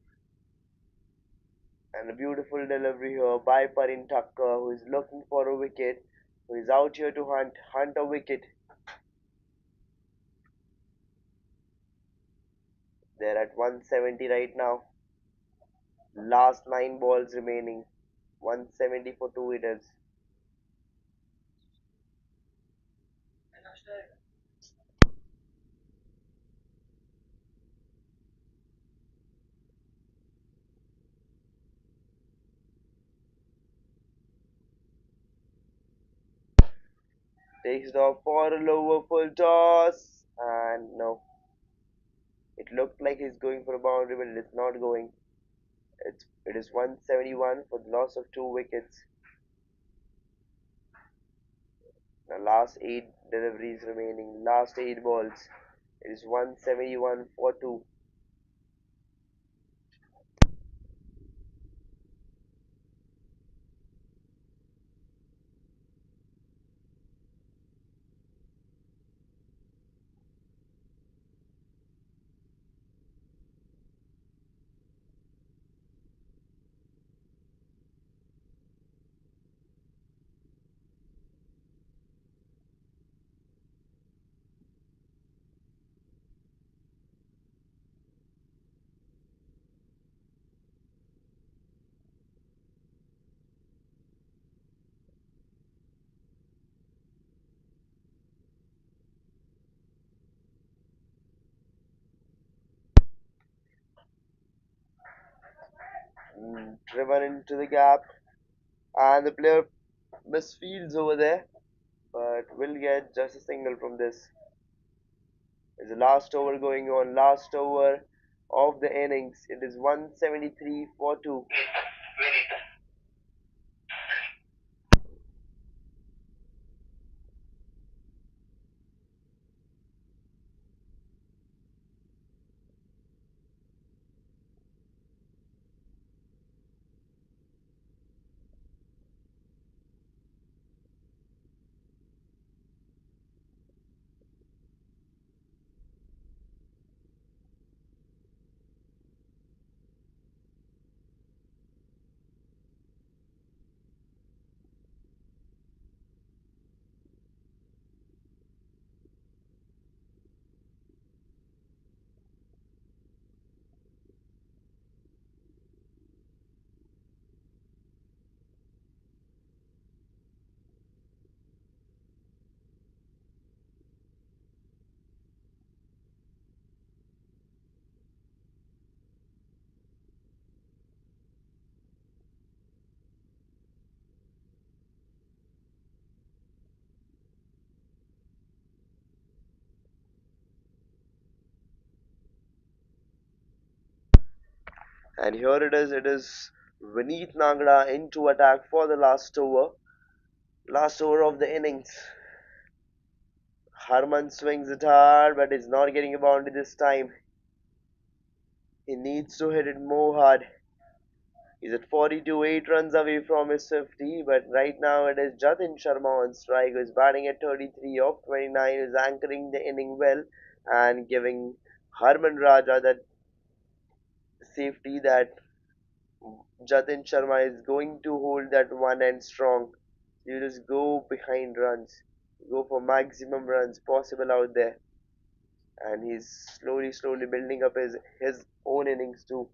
And a beautiful delivery here by Parin Thakkar, who is looking for a wicket, who is out here to hunt a wicket. They're at 170 right now. Last 9 balls remaining. 170 for 2 it is. Takes it off for a lower full toss. And no. It looked like he's going for a boundary, but it is not going. It is 171 for the loss of 2 wickets. The last 8 deliveries remaining. Last 8 balls. It is 171 for 2. Driven into the gap, and the player misfields over there, but will get just a single from this. It's the last over going on, last over of the innings. It is 173 for 2. And here it is Vineet Nagda into attack for the last over of the innings. Harman swings it hard, but is not getting a boundary this time. He needs to hit it more hard. He's at 42, 8 runs away from his 50, but right now it is Jatin Sharma on strike, who is batting at 33 of 29, is anchoring the inning well and giving Harman Raja that safety that Jatin Sharma is going to hold that one end strong. You just go behind runs, go for maximum runs possible out there, and he's slowly building up his own innings too.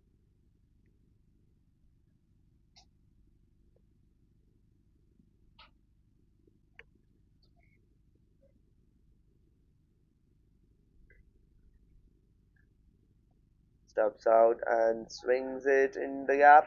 Steps out and swings it in the gap.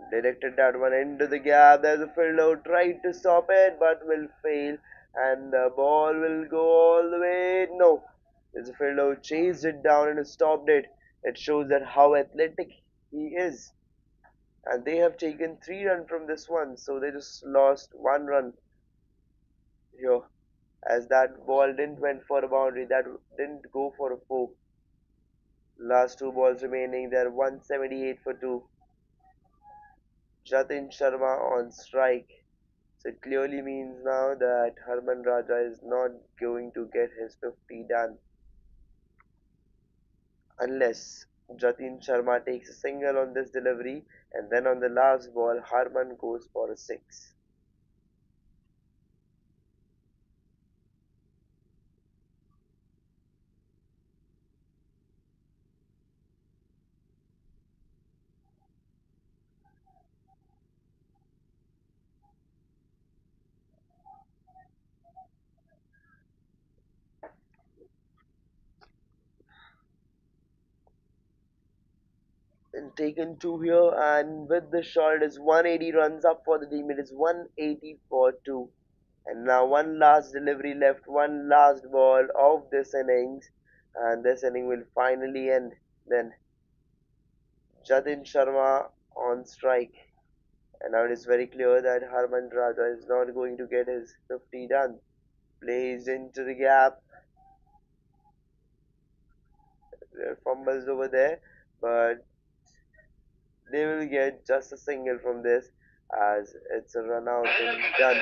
Directed that one into the gap. There's a fielder who tried to stop it but will fail, and the ball will go all the way. No, there's a fielder who chased it down and stopped it. It shows that how athletic he is. And they have taken 3 runs from this one, so they just lost 1 run here. As that ball didn't went for a boundary, that didn't go for a four. Last two balls remaining, they're 178 for two. Jatin Sharma on strike. So it clearly means now that Harman Raja is not going to get his 50 done unless Jatin Sharma takes a single on this delivery, and then on the last ball Harman goes for a six. And taken two here, and with the shot it is 180 runs up for the team. It is 180 for two. And now one last delivery left, one last ball of this innings, and this inning will finally end. Then Jatin Sharma on strike. And now it is very clear that Harman Raja is not going to get his 50 done. Plays into the gap. There are fumbles over there, but they will get just a single from this as it's a run out and done.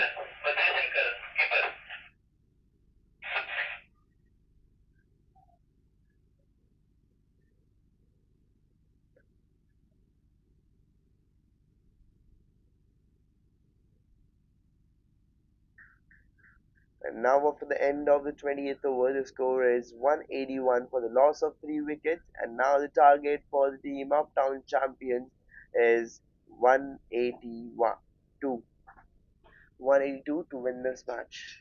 And now after the end of the 20th over, the score is 181 for the loss of 3 wickets. And now the target for the team Uptown champions is 181 to 182 to win this match.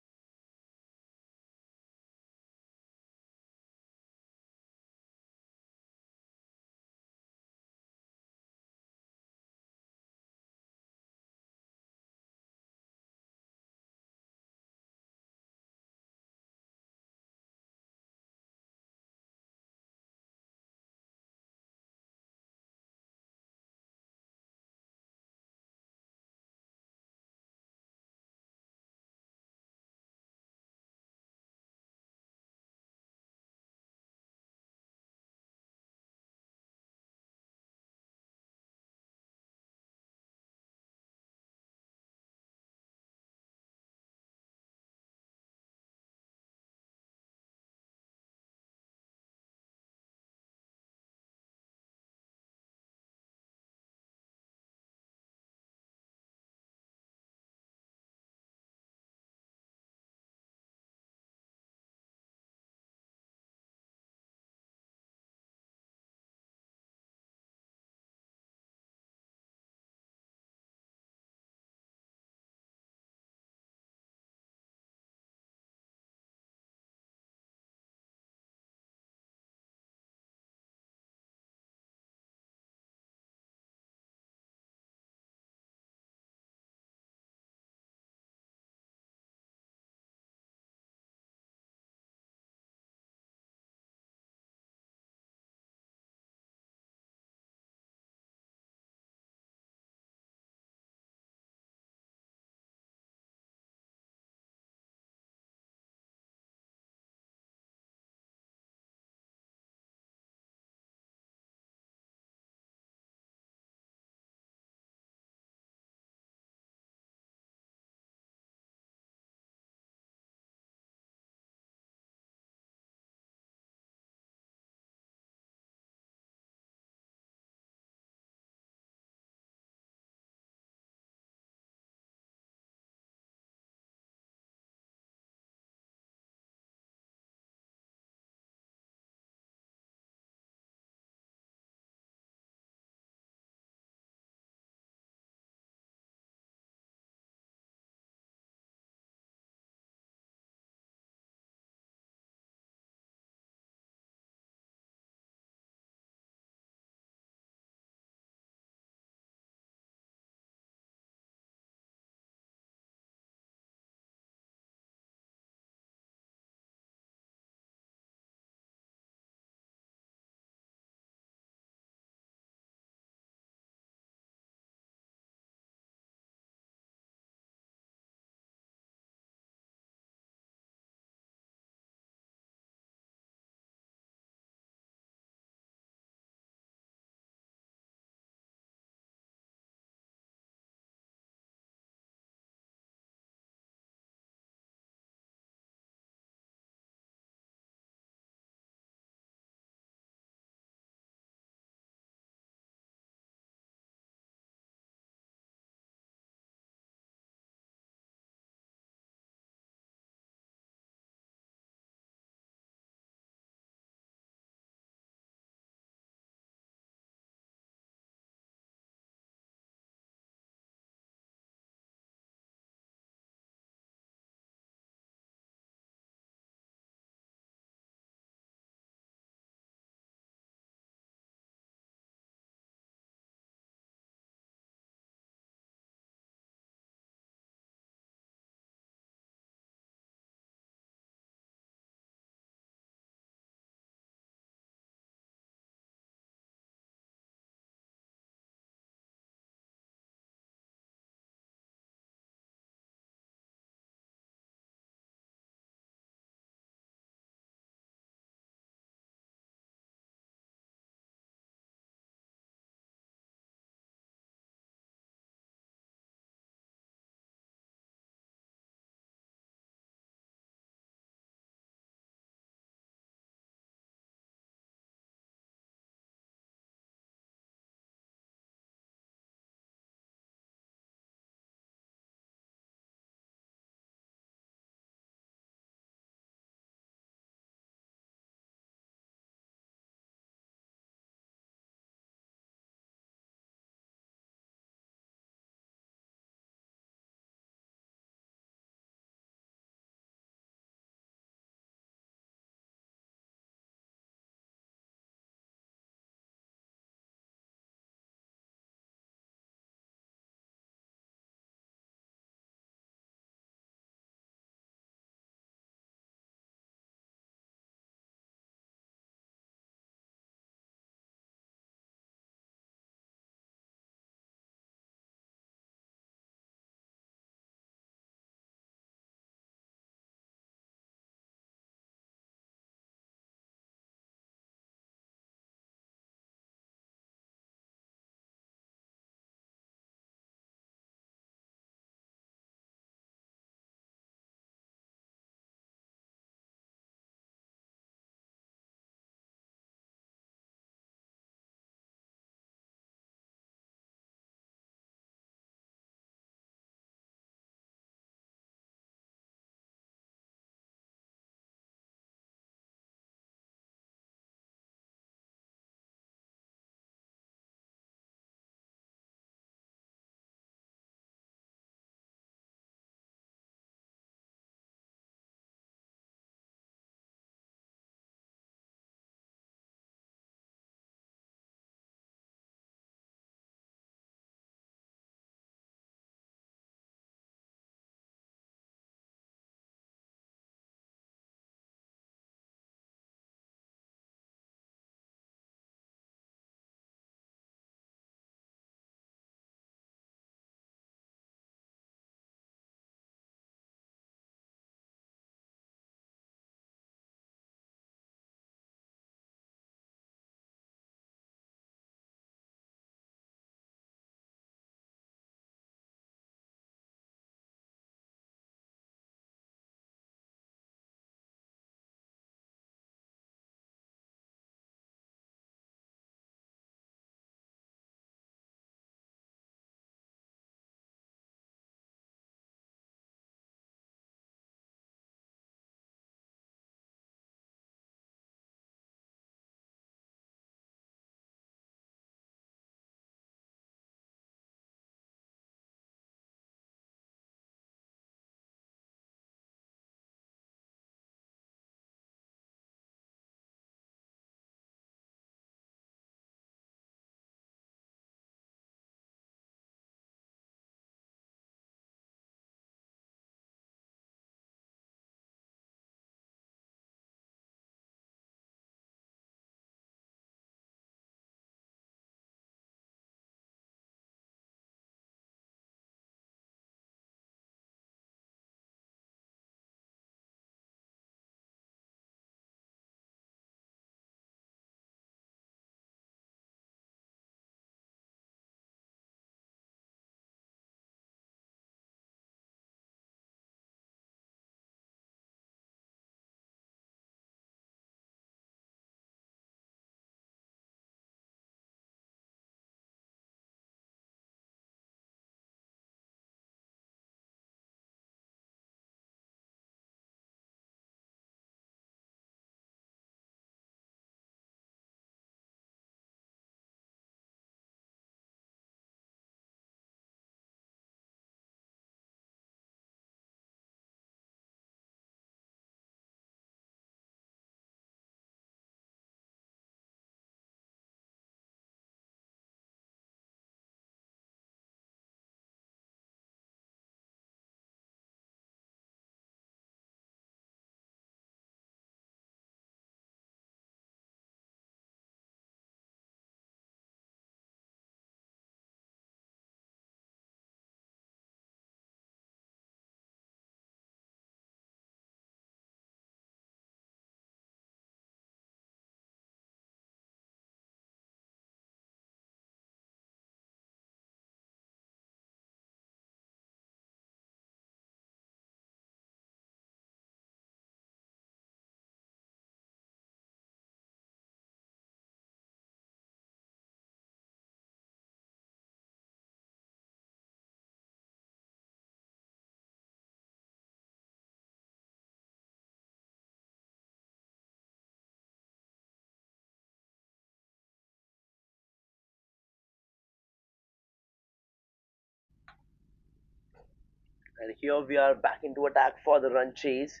And here we are back into attack for the run chase,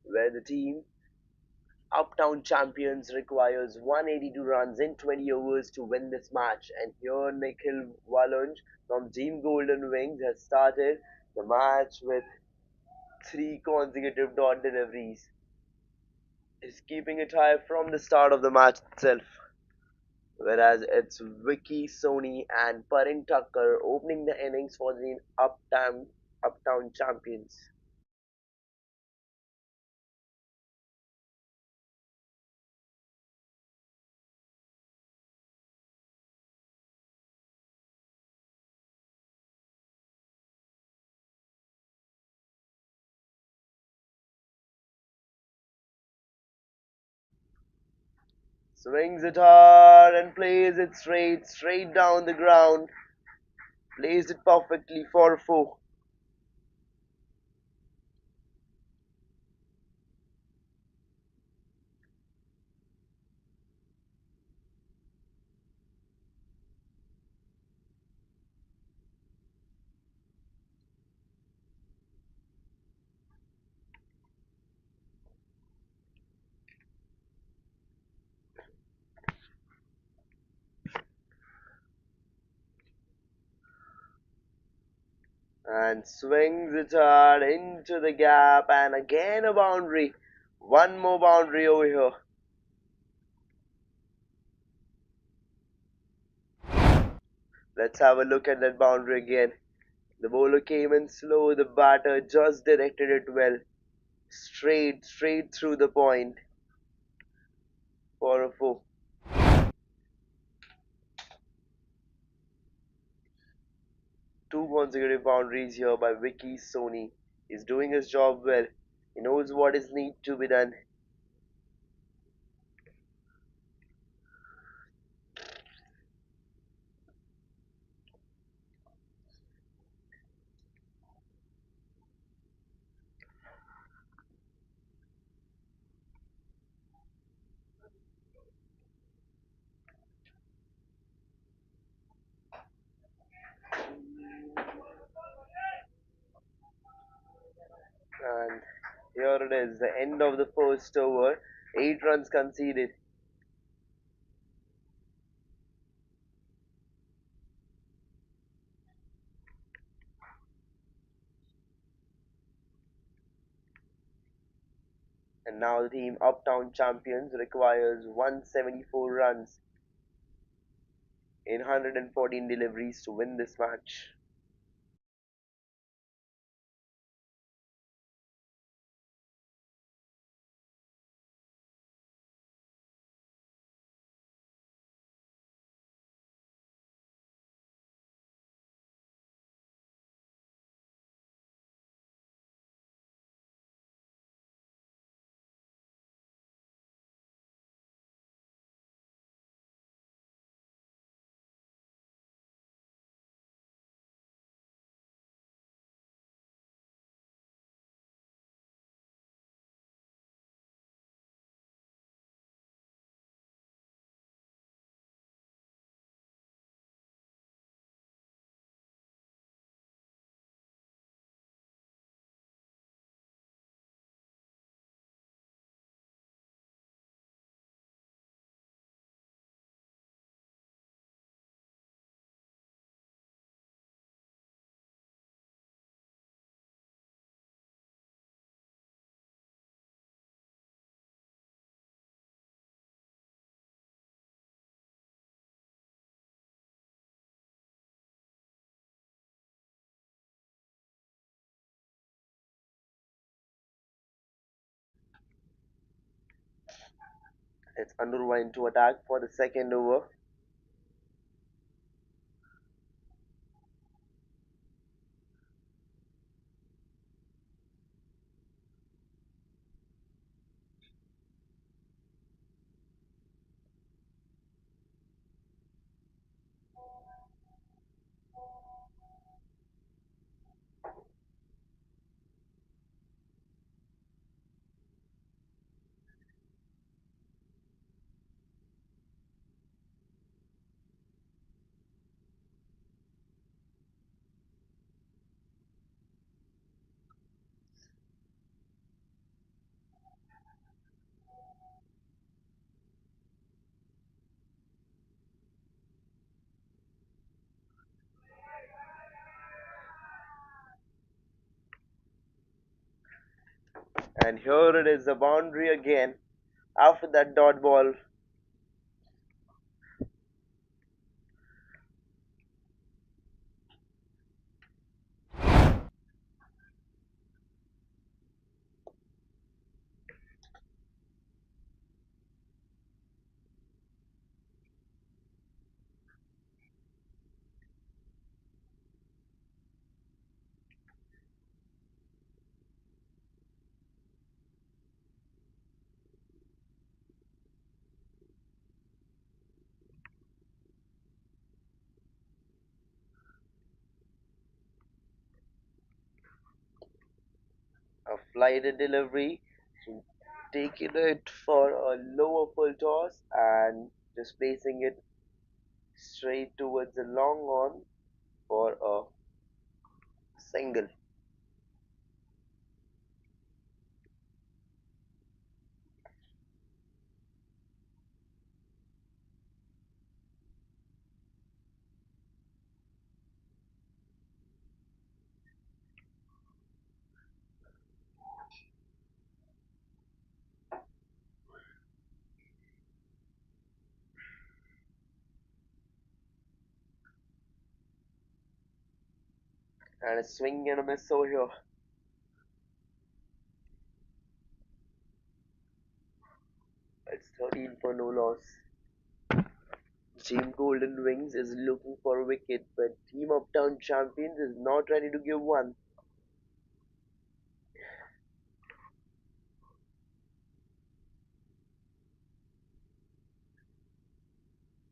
where the team Uptown Champions requires 182 runs in 20 overs to win this match. And here Nikhil Walunj from Team Golden Wings has started the match with three consecutive dot deliveries. He's keeping it high from the start of the match itself. Whereas it's Vicky Sony and Parin Tucker opening the innings for the Uptown Champions. Swings it hard and plays it straight down the ground. Plays it perfectly for a four. And swings it hard into the gap, and again a boundary. One more boundary over here. Let's have a look at that boundary again. The bowler came in slow, the batter just directed it well. Straight through the point for a four. Two consecutive boundaries here by Vicky Sony. He's doing his job well. He knows what is need to be done. And here it is, the end of the first over. 8 runs conceded. And now the team Uptown Champions requires 174 runs in 114 deliveries to win this match. It's Anurwa to attack for the second over. And here it is, the boundary again. After that dot ball, a flighted delivery, so taking it for a lower full toss and just placing it straight towards the long on for a single. And a swing and a miss over here. It's 13 for no loss. Team Golden Wings is looking for a wicket, but Team Uptown Champions is not ready to give one.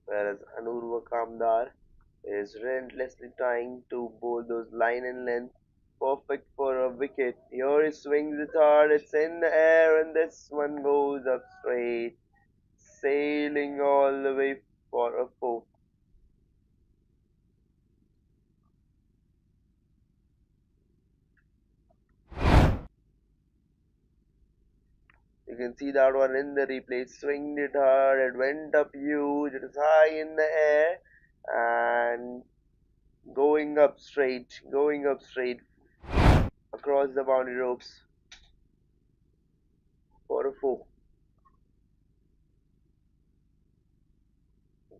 Whereas Anurva Kamdar is relentlessly trying to bowl those line and length, perfect for a wicket. Here he swings it hard, it's in the air, and this one goes up straight, sailing all the way for a four. You can see that one in the replay. Swinged it hard, it went up huge, it was high in the air, and going up straight across the boundary ropes for a four.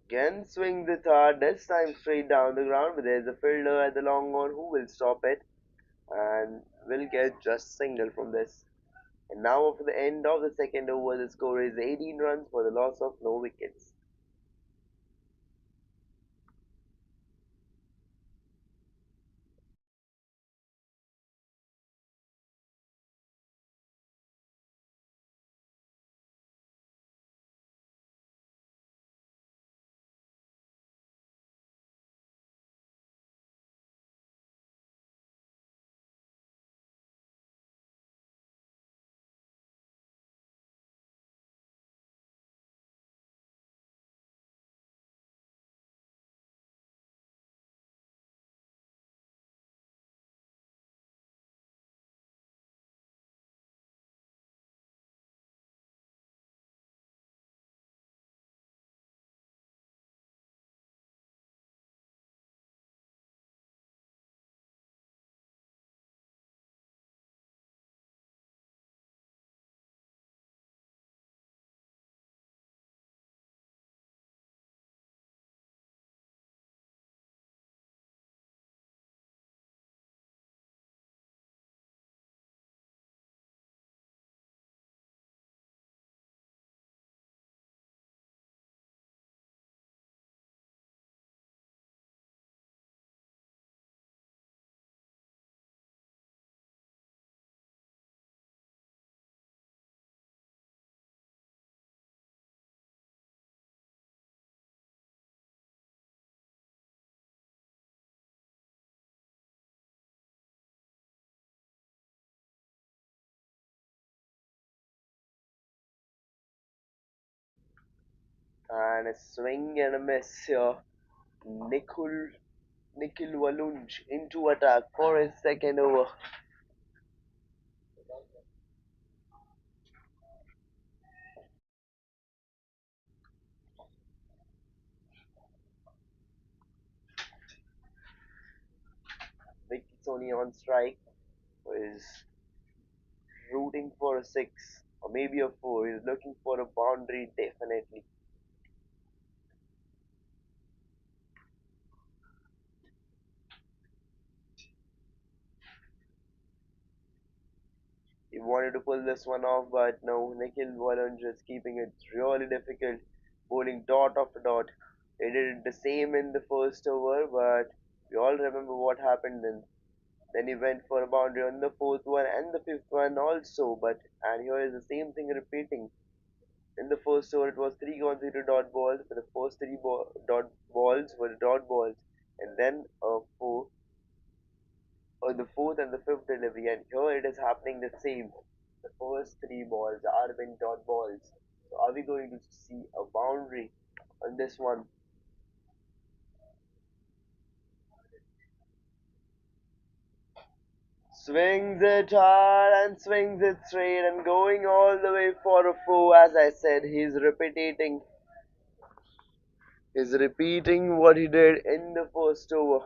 Again swings it hard, this time straight down the ground, but there's a fielder at the long on who will stop it and will get just single from this. And now for the end of the second over, the score is 18 runs for the loss of no wickets. And a swing and a miss here. Nikul Nikhil Walunj into attack for his second over. Vicky Sony on strike is rooting for a six or maybe a four. He's looking for a boundary definitely. He wanted to pull this one off, but no, Nikhil Walunj is keeping it really difficult, bowling dot after dot. They did the same in the first over, but we all remember what happened then. Then he went for a boundary on the fourth one and the fifth one also, but and here is the same thing repeating. In the first over, it was three consecutive dot balls. But the first three dot balls were dot balls, and then a four on the fourth and the fifth delivery. And here it is happening the same. The first three balls are been dot balls. So are we going to see a boundary on this one? Swings it hard and swings it straight and going all the way for a four. As I said, he's repeating what he did in the first over.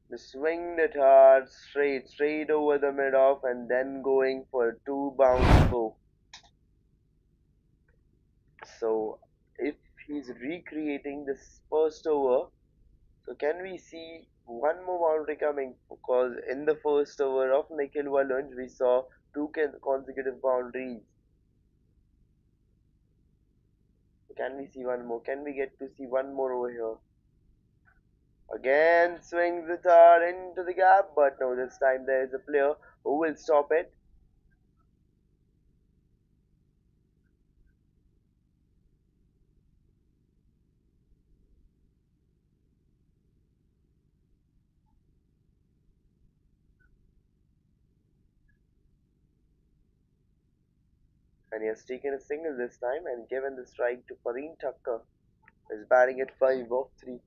He swinged it hard, straight over the mid off, and then going for a two bounce four. So if he's recreating this first over, so can we see one more boundary coming? Because in the first over of Nikhil Walunj, we saw two consecutive boundaries. Can we see one more? Can we get to see one more over here? Again, swings the hard into the gap, but no, this time there is a player who will stop it. And he has taken a single this time and given the strike to Pareen Thakkar, who is batting at 5 off 3.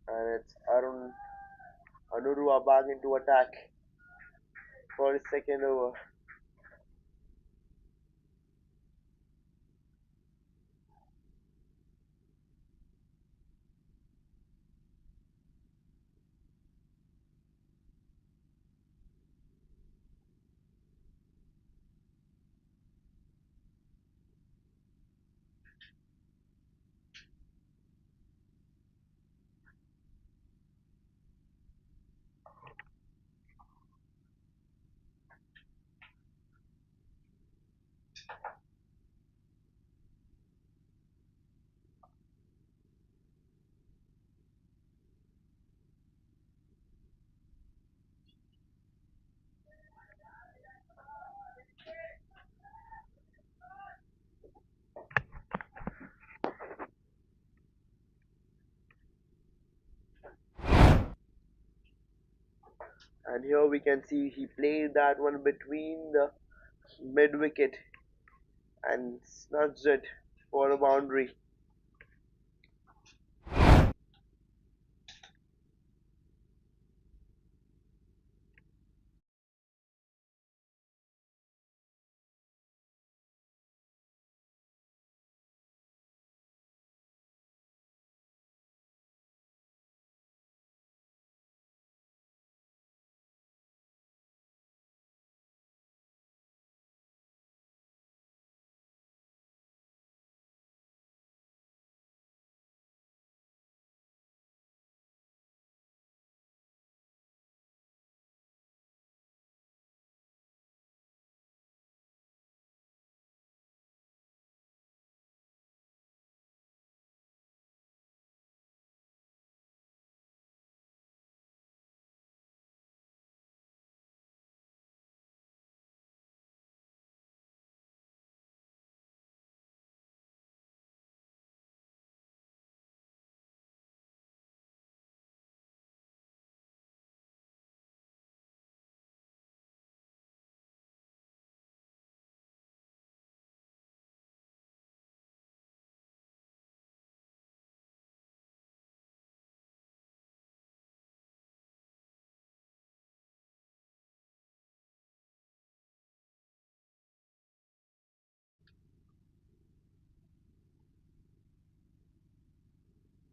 And it's Anurua back into attack for his second over. And here we can see he played that one between the mid wicket. and snudged it for a boundary.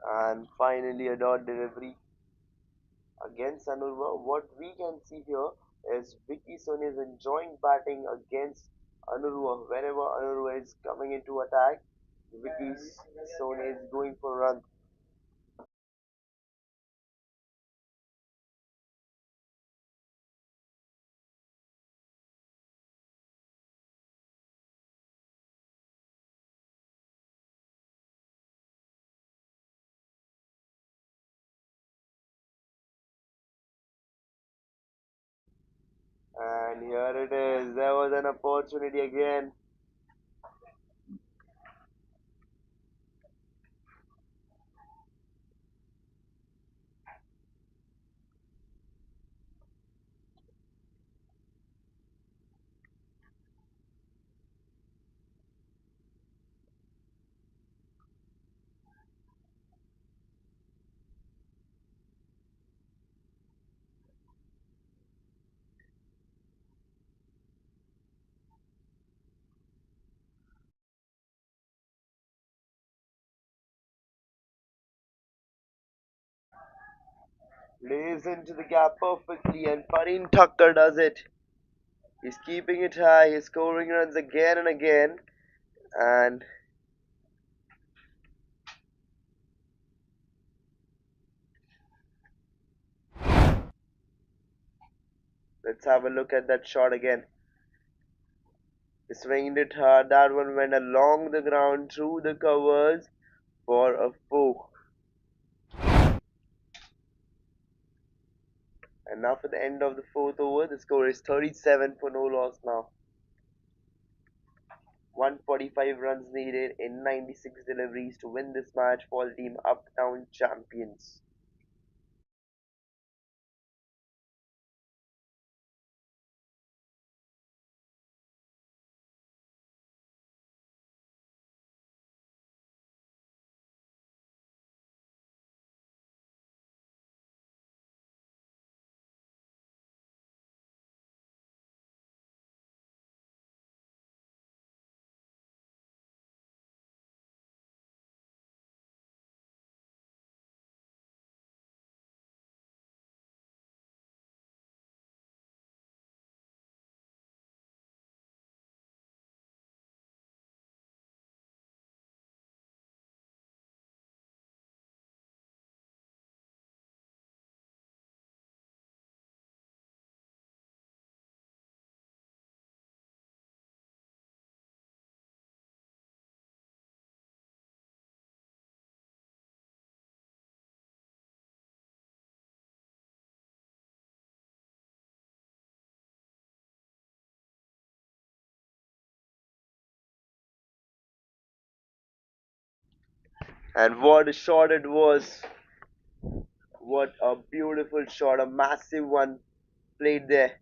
And finally, a dot delivery against Anurva. What we can see here is Vicky Soni is enjoying batting against Anurva. Whenever Anurva is coming into attack, Vicky Soni is going for runs. And here it is. There was an opportunity again. Lays into the gap perfectly, and Parin Thakkar does it. He's keeping it high. He's scoring runs again and again. And let's have a look at that shot again. He swinged it hard. That one went along the ground through the covers for a four. And now for the end of the fourth over, the score is 37 for no loss now. 145 runs needed in 96 deliveries to win this match for the team Uptown champions. And what a shot it was! What a beautiful shot, a massive one played there.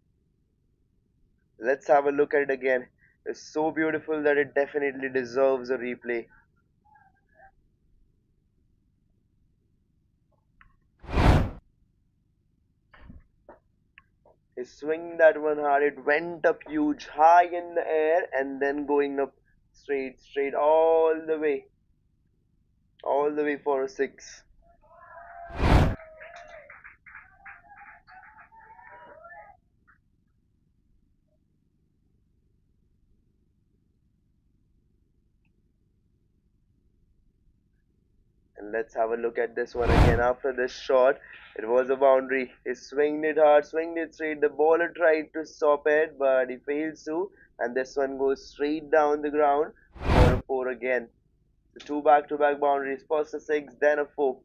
Let's have a look at it again. is so beautiful that it definitely deserves a replay. He swing that one hard, it went up huge, high in the air, and then going up straight, all the way for a six. And let's have a look at this one again. After this shot, it was a boundary. He swinged it hard, swinged it straight. The bowler tried to stop it, but he fails to. And this one goes straight down the ground for a four again. The two back-to-back boundaries. First a six, then a four.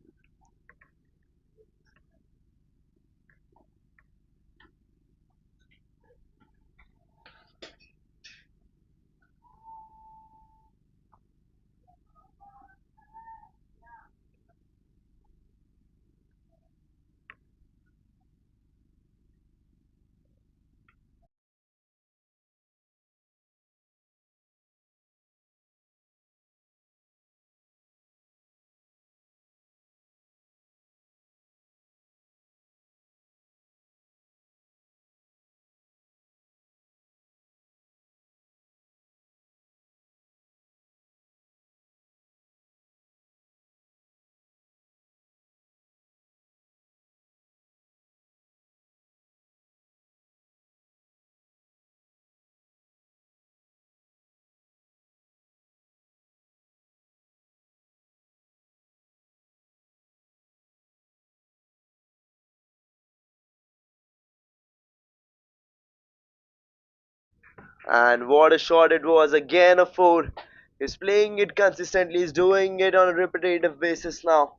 And what a shot it was. Again a four. He's playing it consistently. He's doing it on a repetitive basis now.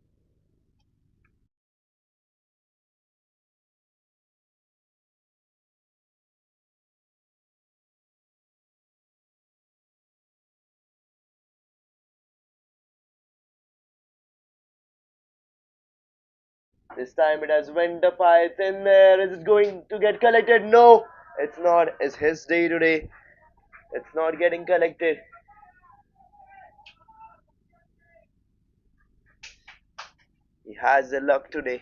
This time it has went up high. It's in there. Is it going to get collected? No, it's not. It's his day today. It's not getting collected. He has the luck today.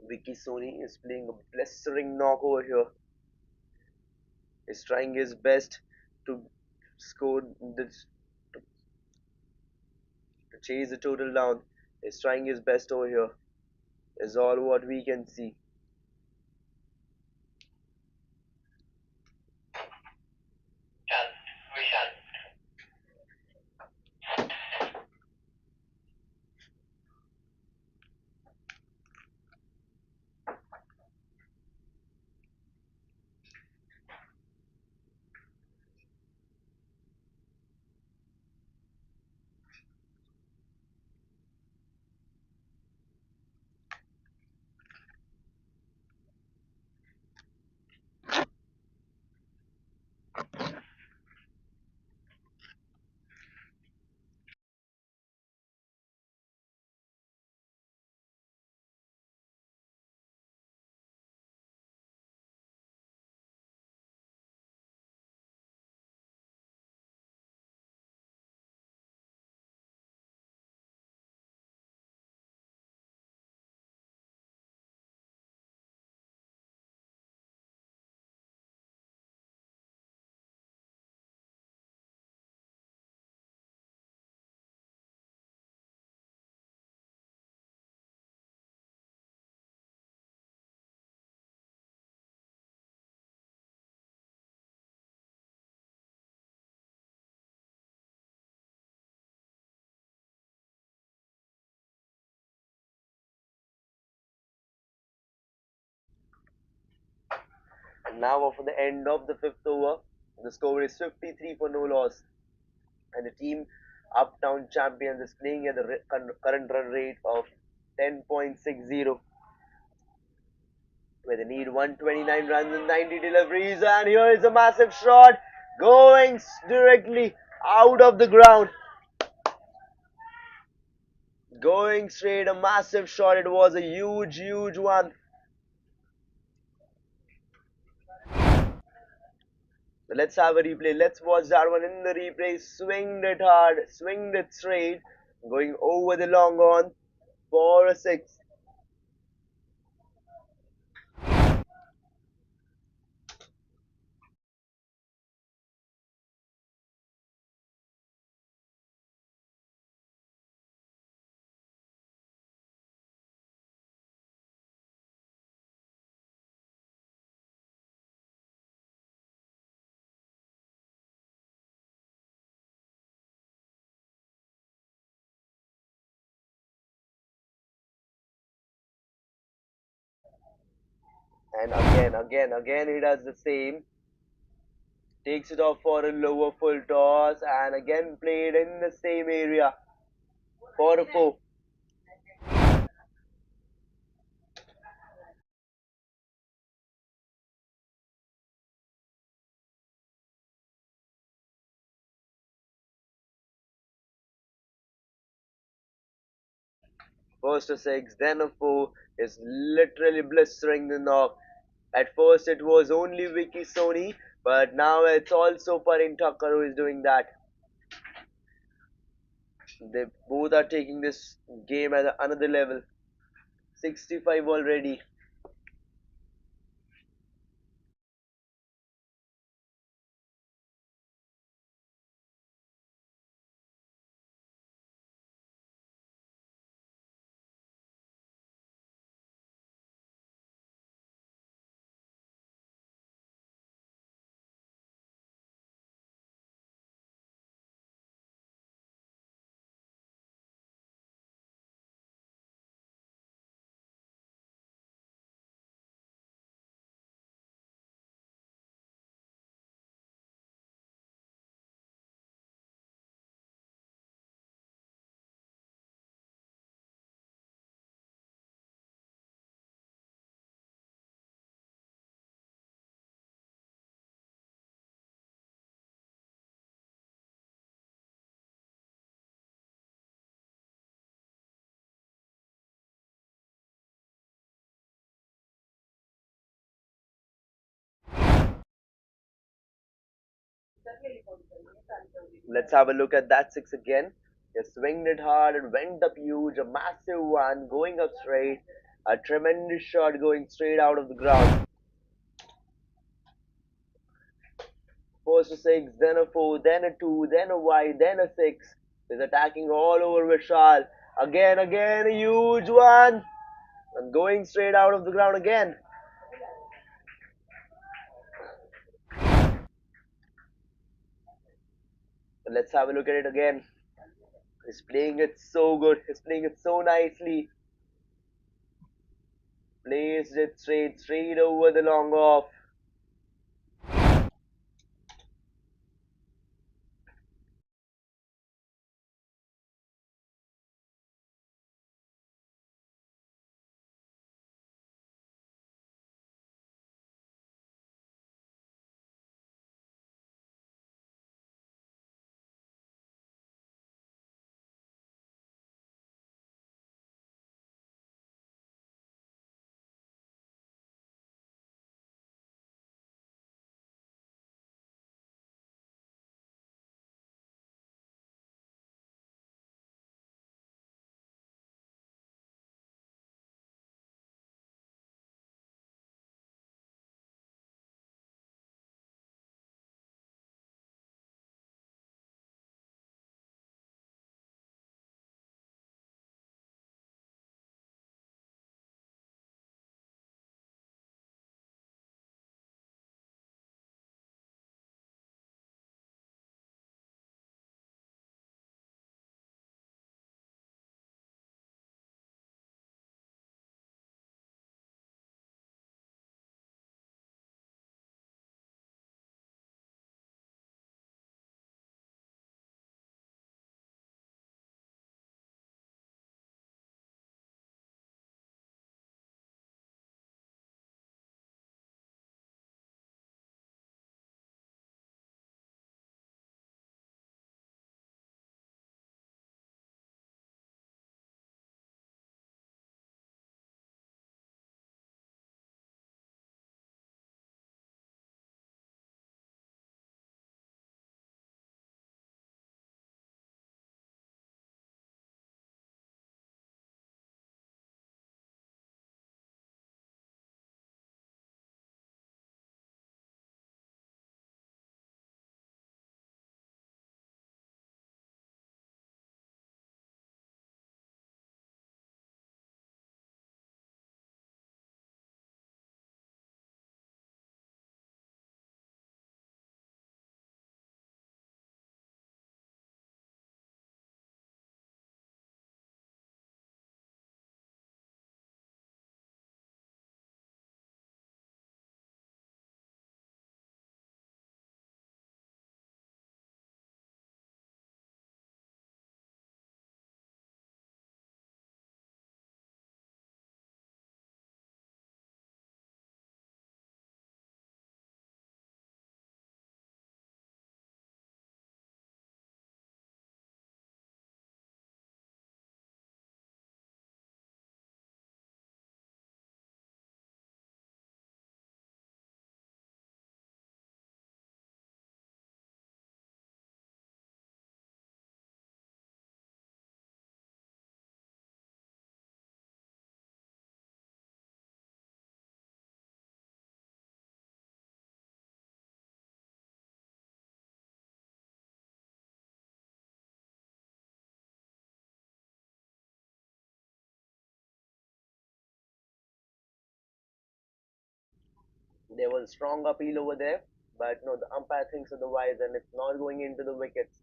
Vicky Soni is playing a blistering knock over here. He's trying his best to score this, to chase the total down. He's trying his best over here. Is all what we can see. And now for the end of the fifth over, the score is 53 for no loss, and the team Uptown Champions is playing at the current run rate of 10.60, where they need 129 runs and 90 deliveries. And here is a massive shot going directly out of the ground. Going straight, a massive shot. It was a huge, huge one. Let's have a replay. Let's watch that one in the replay. Swinged it hard, swinged it straight, going over the long on for a six. And again, he does the same. Takes it off for a lower full toss, and again played in the same area for a four. First a six, then a four. Is literally blistering the knock. At first it was only Vicky Sony, but now it's also Parin Tucker who is doing that. They both are taking this game at another level. 65 already. Let's have a look at that six again. He swinged it hard and went up huge, a massive one going up straight, a tremendous shot going straight out of the ground. First a six, then a four, then a two, then a wide, then a six. He's attacking all over Vishal. Again, a huge one. And going straight out of the ground again. But let's have a look at it again. He's playing it so good. He's playing it so nicely. Placed it straight over the long off. There was a strong appeal over there, but no, the umpire thinks otherwise, and it's not going into the wickets.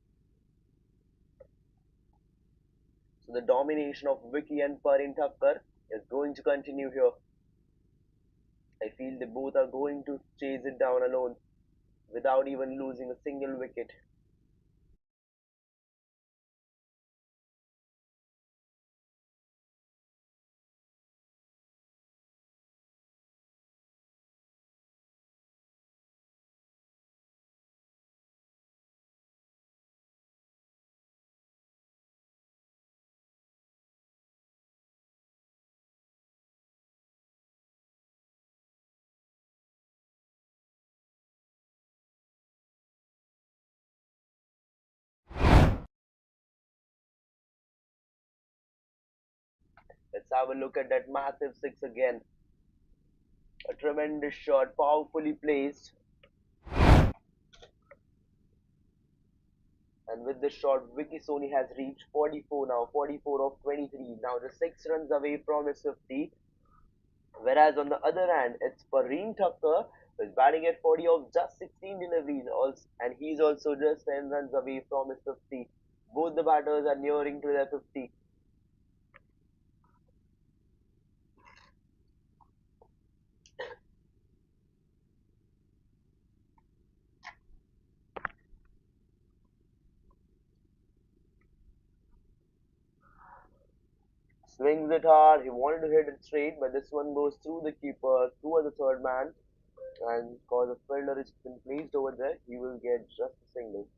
So the domination of Vicky and Parin Thakkar is going to continue here. I feel they both are going to chase it down alone without even losing a single wicket. Let's have a look at that massive six again. A tremendous shot, powerfully placed. And with this shot, Vicky Soni has reached 44 now, 44 of 23. Now just 6 runs away from his 50. Whereas on the other hand, it's Pareen Thakkar who's batting at 40 of just 16 deliveries, also, and he's also just 10 runs away from his 50. Both the batters are nearing to their 50. Swings it hard. He wanted to hit it straight, but this one goes through the keeper, through the third man, and because a fielder is been placed over there, he will get just a single.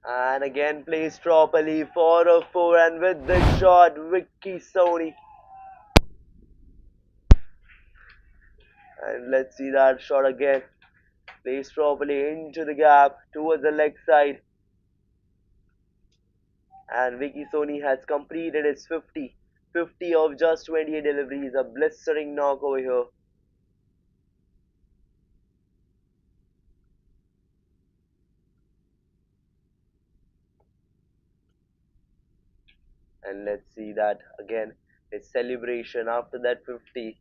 And again placed properly for a four, and with this shot, Vicky Sony. And let's see that shot again. Placed properly into the gap towards the leg side. And Vicky Sony has completed his 50. 50 of just 28 deliveries. A blistering knock over here. And let's see that again. His celebration after that 50.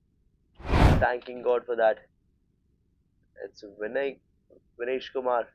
Thanking God for that. It's Vinesh Kumar.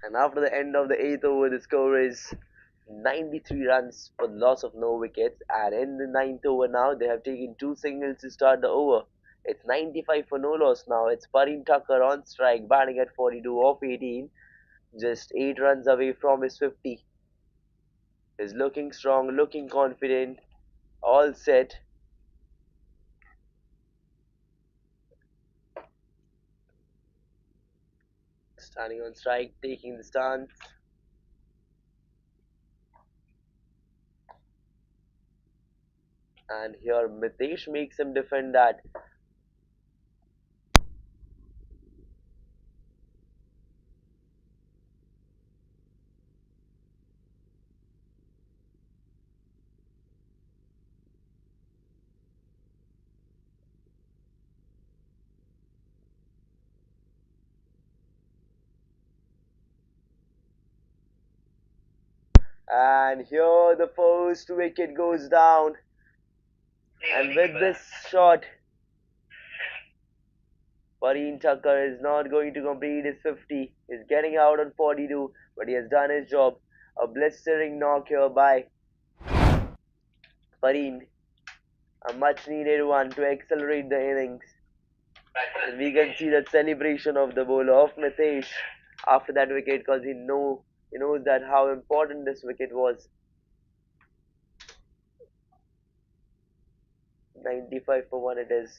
And after the end of the eighth over, the score is 93 runs for the loss of no wickets. And in the ninth over now, they have taken two singles to start the over. It's 95 for no loss now. It's Parin Tucker on strike, batting at 42 off 18, just 8 runs away from his 50. He's looking strong, looking confident, all set. Standing on strike, taking the stance. And here Mitesh makes him defend that. And here the first wicket goes down. And with this shot, Parin Tucker is not going to complete his 50. He's getting out on 42, but he has done his job. A blistering knock here by Parin. A much needed one to accelerate the innings. And we can see that celebration of the bowler of Mitesh after that wicket, because he knows that how important this wicket was. 95 for 1 it is.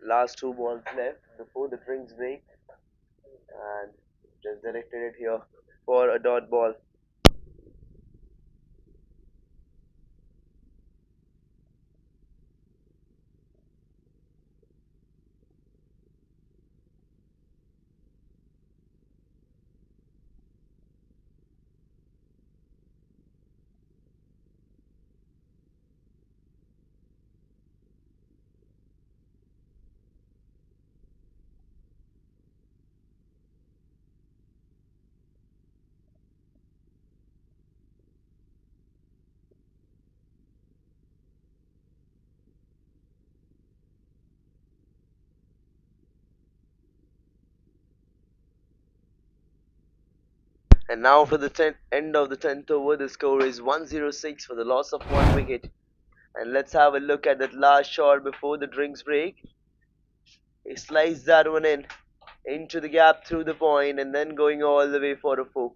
Last two balls left before the drinks break, and just directed it here for a dot ball. And now for the end of the 10th over, the score is 106 for the loss of one wicket. And let's have a look at that last shot before the drinks break. He sliced that one in into the gap through the point and then going all the way for a four.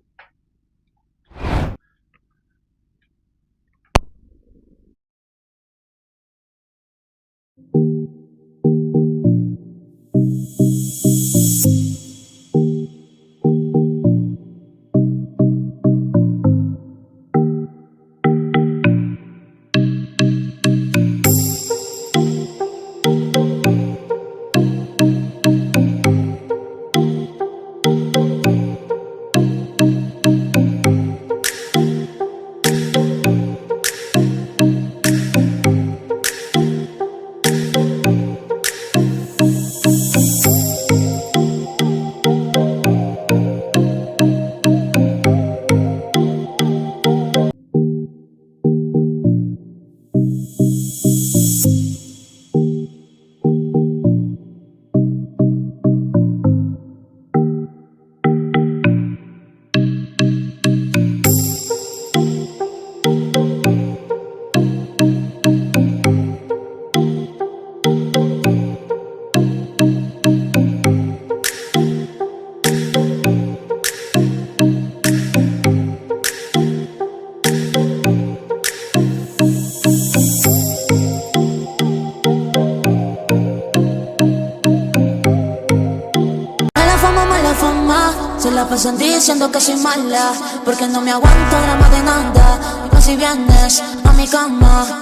Mala fama, se la pasan diciendo que soy mala, porque no me aguanto drama de nada. Y pues si vienes a mi cama,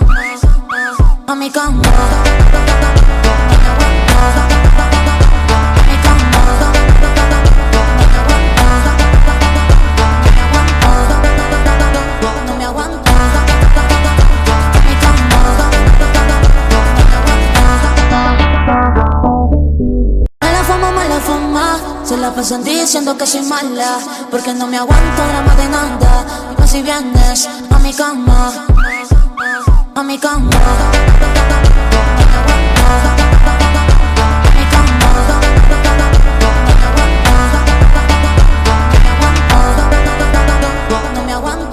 a mi cama, no me aguanto. Mala fama, se la pasan diciendo que soy mala, porque no me aguanto drama de nada. Y pues si vienes a mi cama, a mi cama, no me aguanto.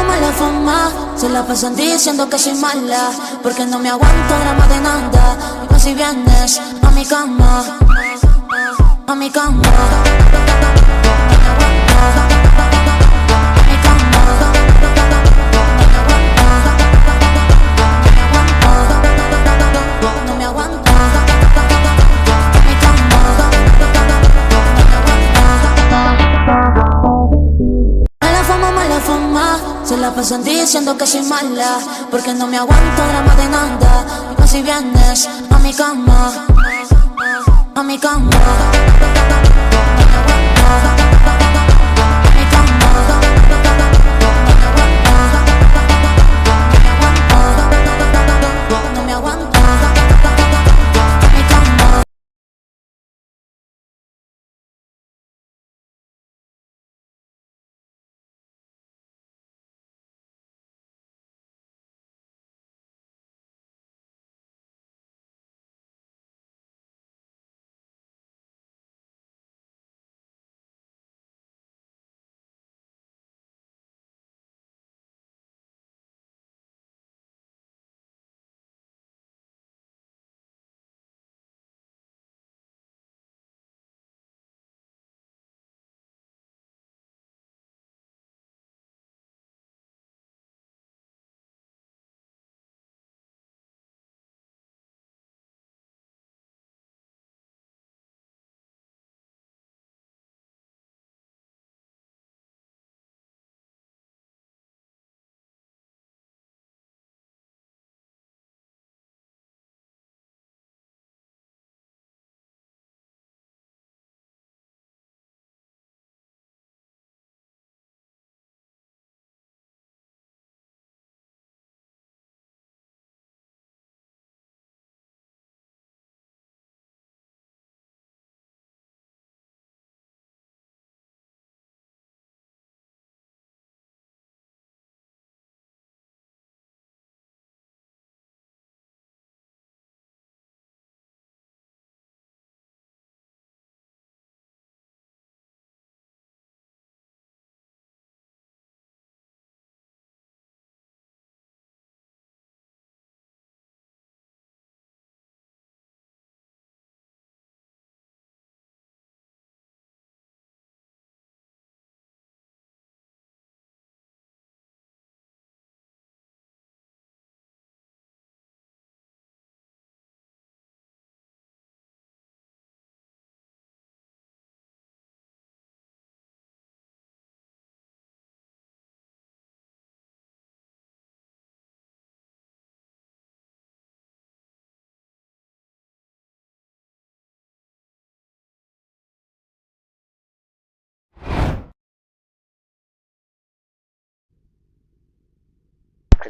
Mala fama, se la pasan diciendo que soy mala, porque no me aguanto drama de nada. Y pues si vienes a mi cama, a mi cama, no me aguanto. Mala fama, se la pasan diciendo que soy mala, porque no me aguanto drama de nada. Y pues si vienes a mi cama, a mi cama, no me aguanto.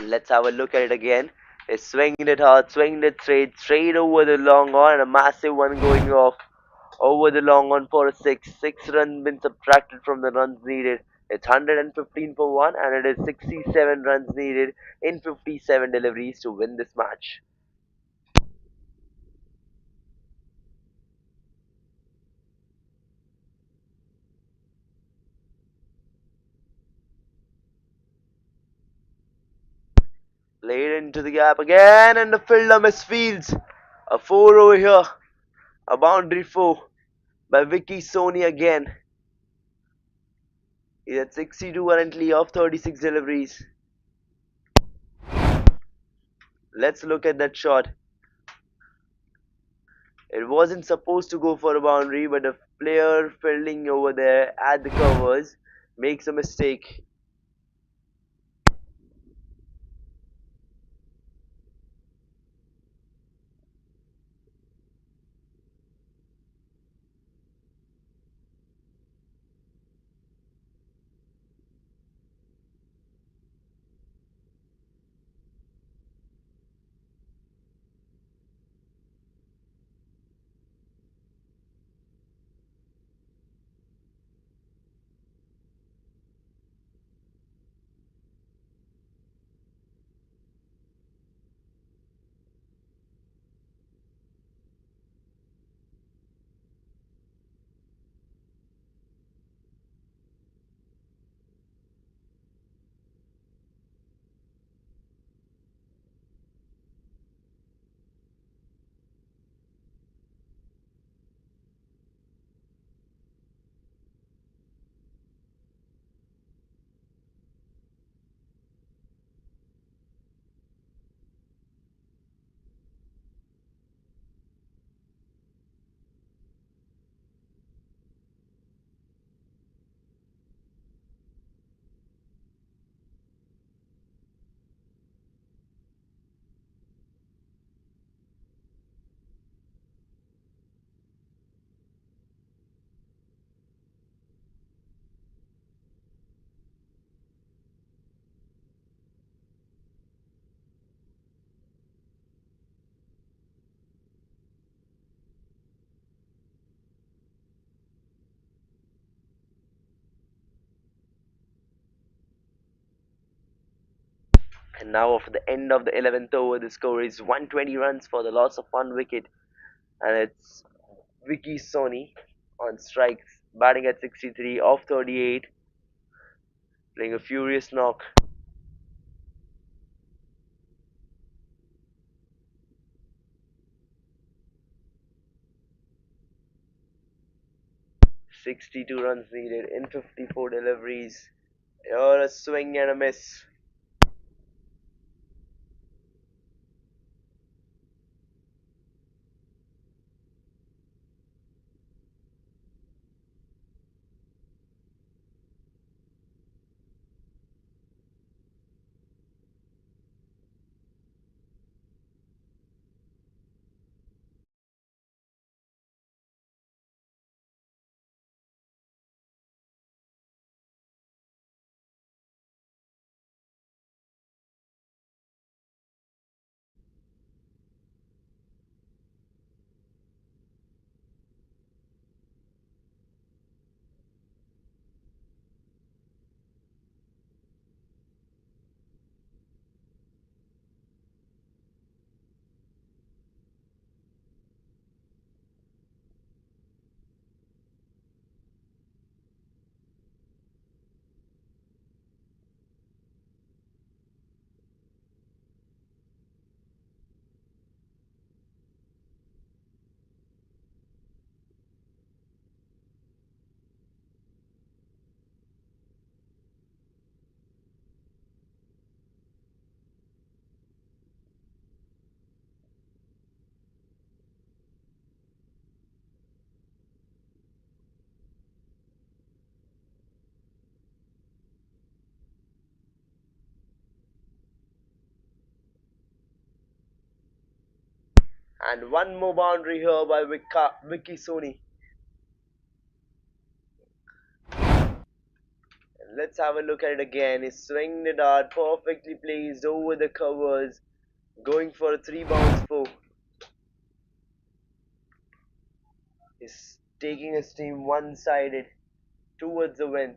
Let's have a look at it again. He's swinging it hard, swinging it straight, straight over the long on, and a massive one going off over the long on for a six. 6 runs been subtracted from the runs needed. It's 115 for one, and it is 67 runs needed in 57 deliveries to win this match. Played into the gap again, and the fielder misfields. A four over here, a boundary four by Vicky Sony again. He's at 62 currently off 36 deliveries. Let's look at that shot. It wasn't supposed to go for a boundary, but the player fielding over there at the covers makes a mistake. And now, after the end of the 11th over, the score is 120 runs for the loss of one wicket, and it's Vicky Sony on strikes, batting at 63 off 38, playing a furious knock. 62 runs needed in 54 deliveries. Here a swing and a miss. And one more boundary here by Vicky Sony. Let's have a look at it again. He's swinging the dart perfectly placed over the covers, going for a three bounce four. He's taking his team one sided towards the win.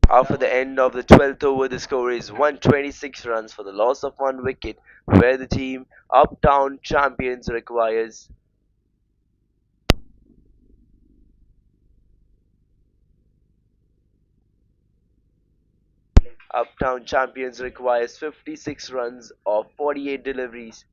After the end of the 12th over, the score is 126 runs for the loss of one wicket, where the team Uptown Champions requires Uptown Champions requires 56 runs of 48 deliveries.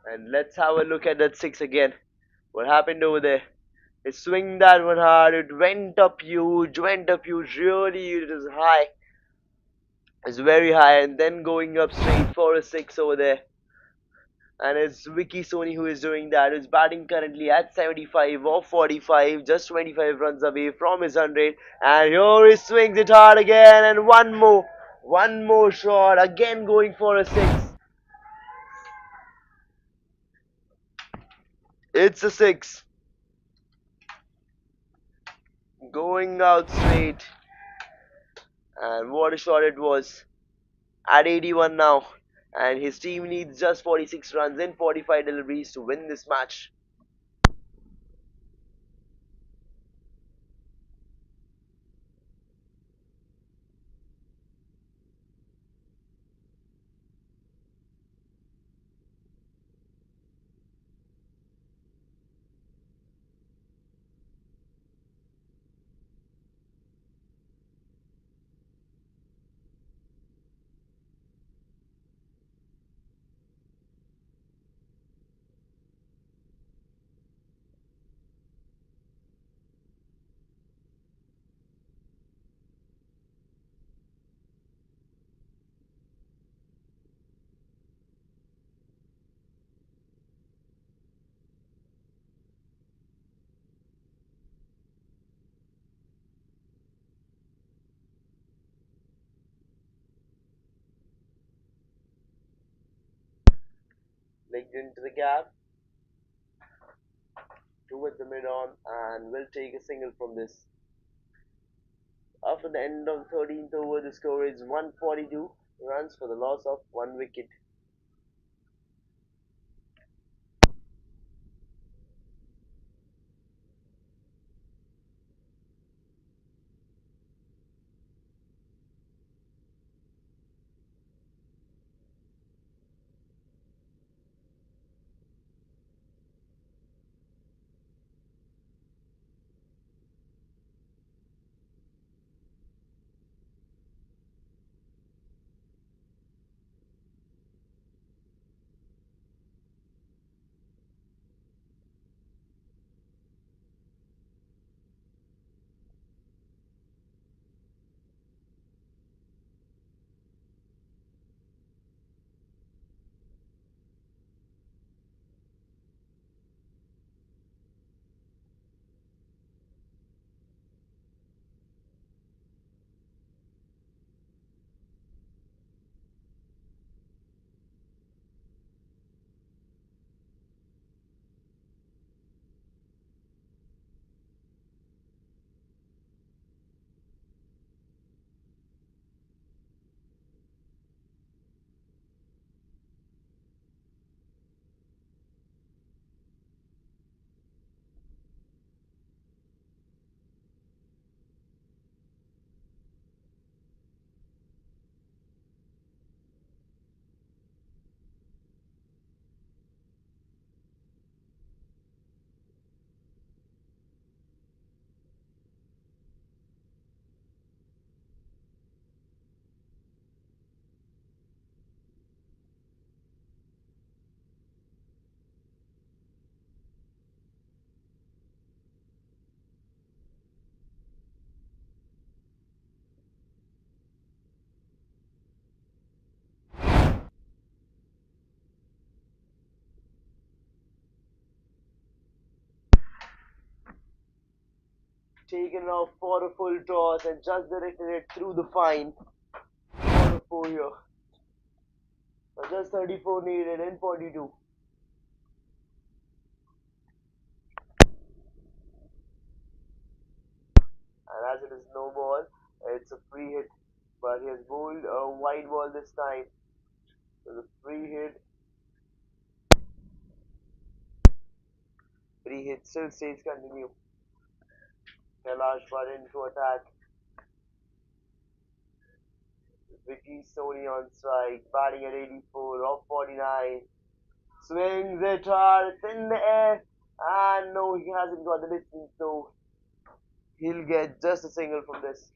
And let's have a look at that six again. What happened over there? He swing that one hard. It went up huge. Really, it is high. It's very high, and then going up straight for a six over there. And it's Vicky Soni who is doing that. He's batting currently at 75 or 45, just 25 runs away from his 100. And here he swings it hard again, and one more shot, again going for a six. It's a six, going out straight, and what a shot it was. At 81 now, and his team needs just 46 runs in 45 deliveries to win this match. legged into the gap towards the mid on and will take a single from this. After the end of the 13th over, the score is 142 runs for the loss of 1 wicket. Taken off for a full toss and just directed it through the fine for a 4 here. So just 34 needed in 42. And as it is no ball, it's a free hit. But he has bowled a wide ball this time. So the free hit still stays continue. Kailash Bhatt into attack. Vicky Sony on strike, batting at 84 off 49. Swings it hard, it's in the air. And no, he hasn't got the distance, so he'll get just a single from this.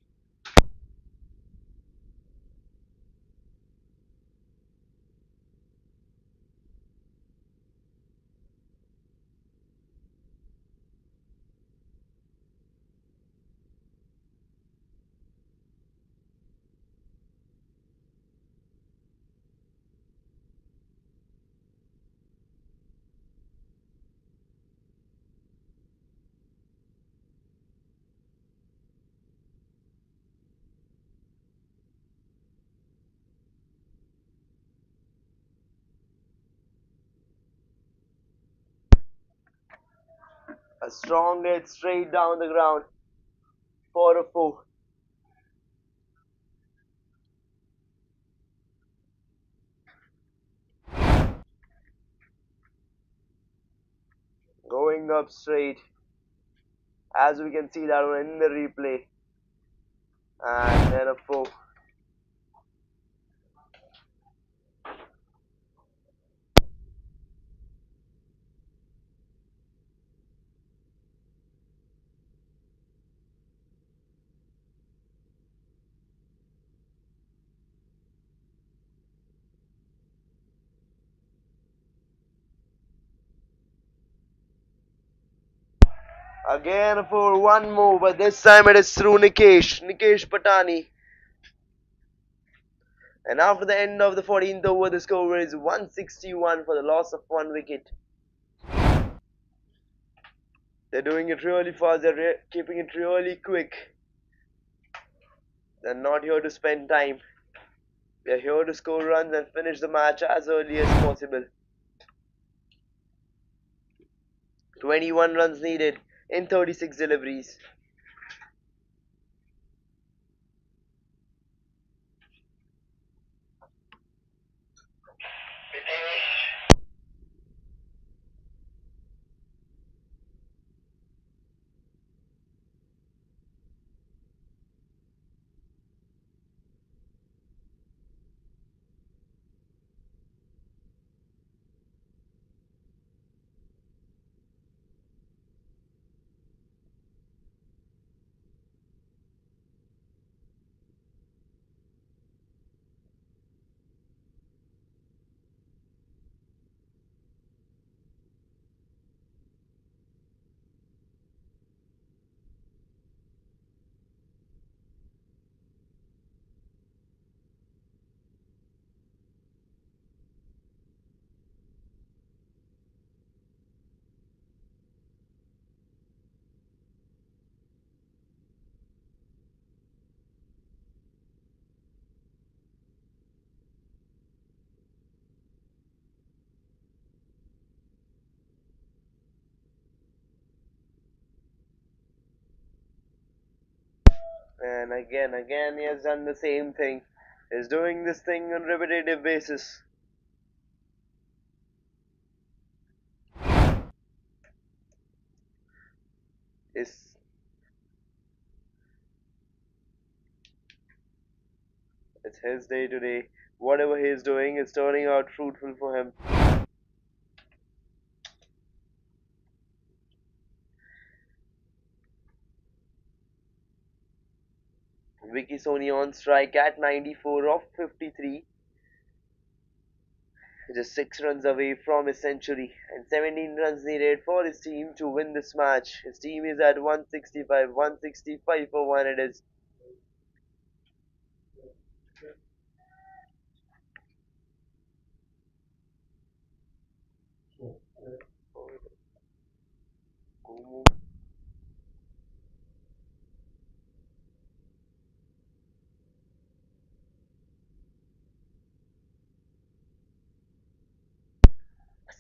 A strong hit straight down the ground for a 4. Going up straight, as we can see that one in the replay. And then a 4. Again for one more, but this time it is through Nikesh Patani. And after the end of the 14th over, the score is 161 for the loss of 1 wicket. They're doing it really fast, they're keeping it really quick. They're not here to spend time. They're here to score runs and finish the match as early as possible. 21 runs needed in 36 deliveries. And again, he has done the same thing. He's doing this thing on repetitive basis. It's, it's his day today. Whatever he's doing is turning out fruitful for him. Vicky Sony on strike at 94 of 53. Just 6 runs away from his century and 17 runs needed for his team to win this match. His team is at 165, 165 for 1 it is.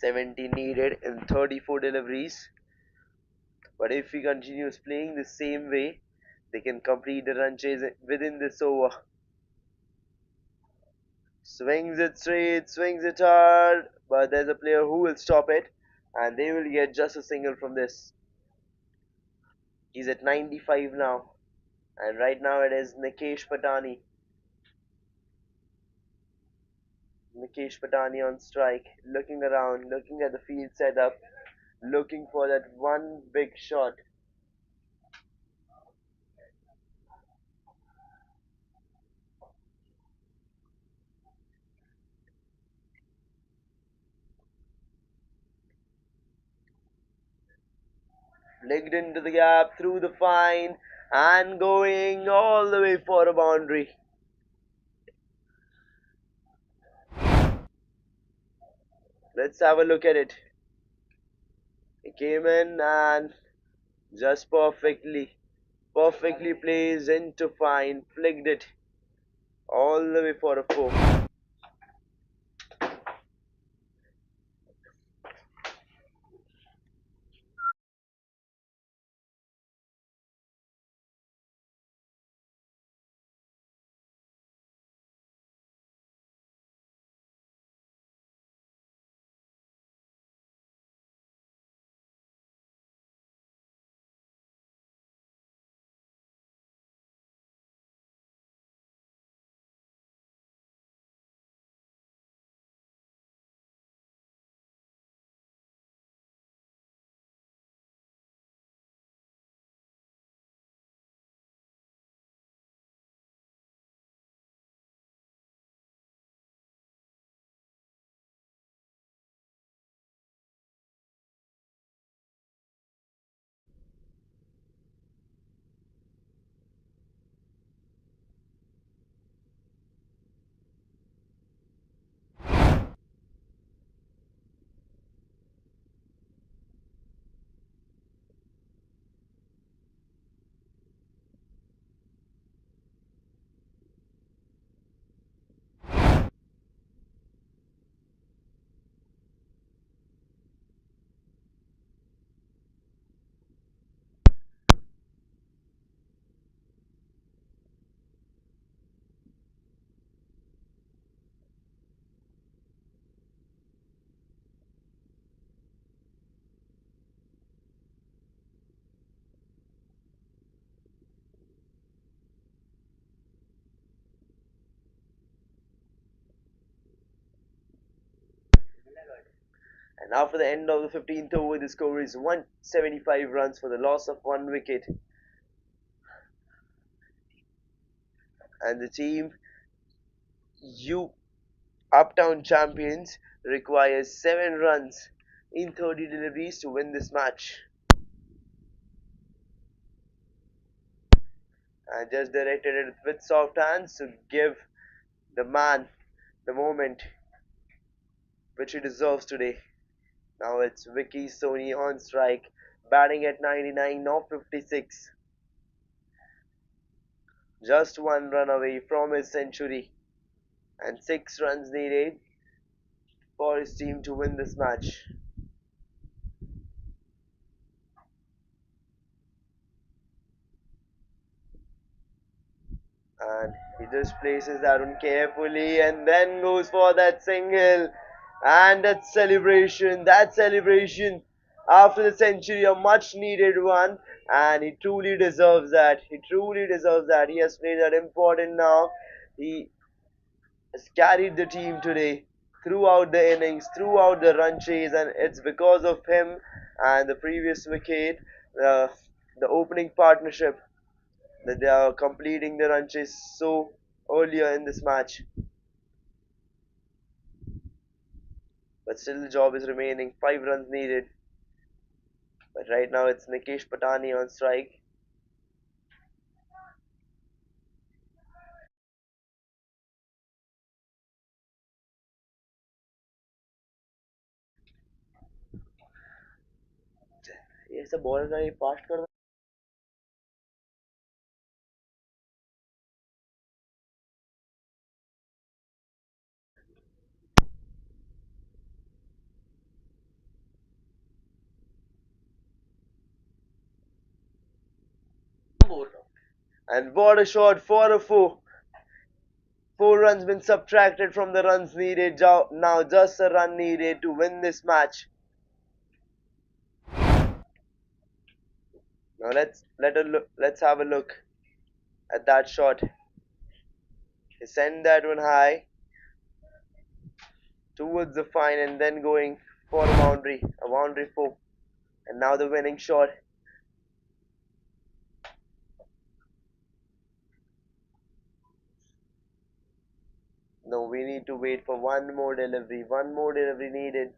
70 needed in 34 deliveries. But if he continues playing the same way, they can complete the run chase within this over. Swings it straight, swings it hard, but there's a player who will stop it, and they will get just a single from this. He's at 95 now, and right now it is Nikesh Patani. Nikesh Patani on strike, looking around, looking at the field setup, looking for that one big shot. Legged into the gap, through the fine, and going all the way for a boundary. Let's have a look at it. He came in and just perfectly placed into fine, flicked it all the way for a four. And after the end of the 15th over, the score is 175 runs for the loss of one wicket. And the team U Uptown champions requires 7 runs in 30 deliveries to win this match. And just directed it with soft hands to give the man the moment which he deserves today. Now it's Vicky Sony on strike, batting at 99 off 56. Just one run away from his century, and 6 runs needed for his team to win this match. And he just places that one carefully and then goes for that single. And that celebration after the century, a much needed one. And he truly deserves that. He truly deserves that. He has played that important now. He has carried the team today throughout the innings, throughout the run chase, and it's because of him and the previous wicket, uh, the opening partnership, that they are completing the run chase so earlier in this match. But still, the job is remaining. 5 runs needed. But right now, it's Nikesh Patani on strike. ये सब bowler का ये past कर And what a shot for a four. 4 runs been subtracted from the runs needed. Now just a run needed to win this match. Now let's have a look at that shot. He sent that one high towards the fine and then going for a boundary four. And now the winning shot. No, we need to wait for one more delivery. One more delivery needed.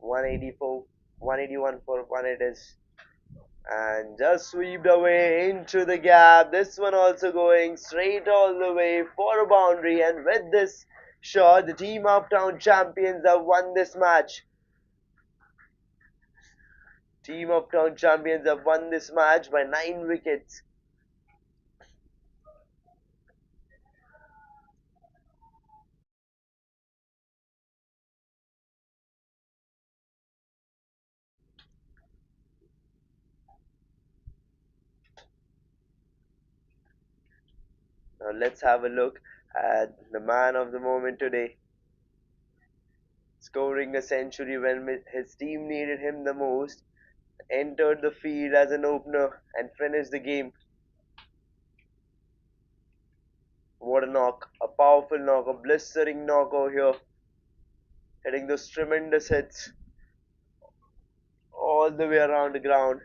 One 184, 181 for one it is. And just swept away into the gap. This one also going straight all the way for a boundary. And with this shot, the team Uptown champions have won this match. Team Uptown champions have won this match by 9 wickets. Now let's have a look at the man of the moment today, scoring a century when his team needed him the most, entered the field as an opener and finished the game. What a knock, a powerful knock, a blistering knock over here, hitting those tremendous hits all the way around the ground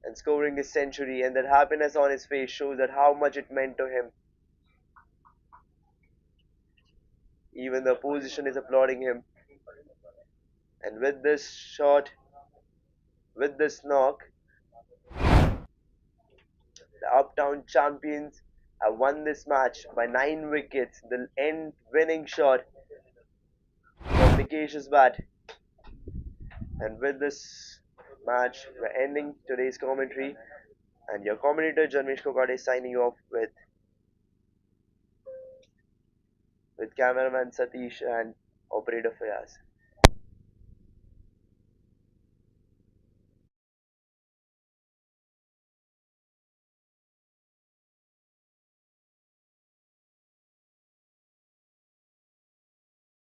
and scoring his century. And that happiness on his face shows that how much it meant to him. Even the opposition is applauding him. And with this shot, with this knock, the Uptown champions have won this match by 9 wickets. The end winning shot from Nikesh's bat. And with this match, we're ending today's commentary. And your commentator Janmesh Kokade is signing off with cameraman Satish and operator Fayaz.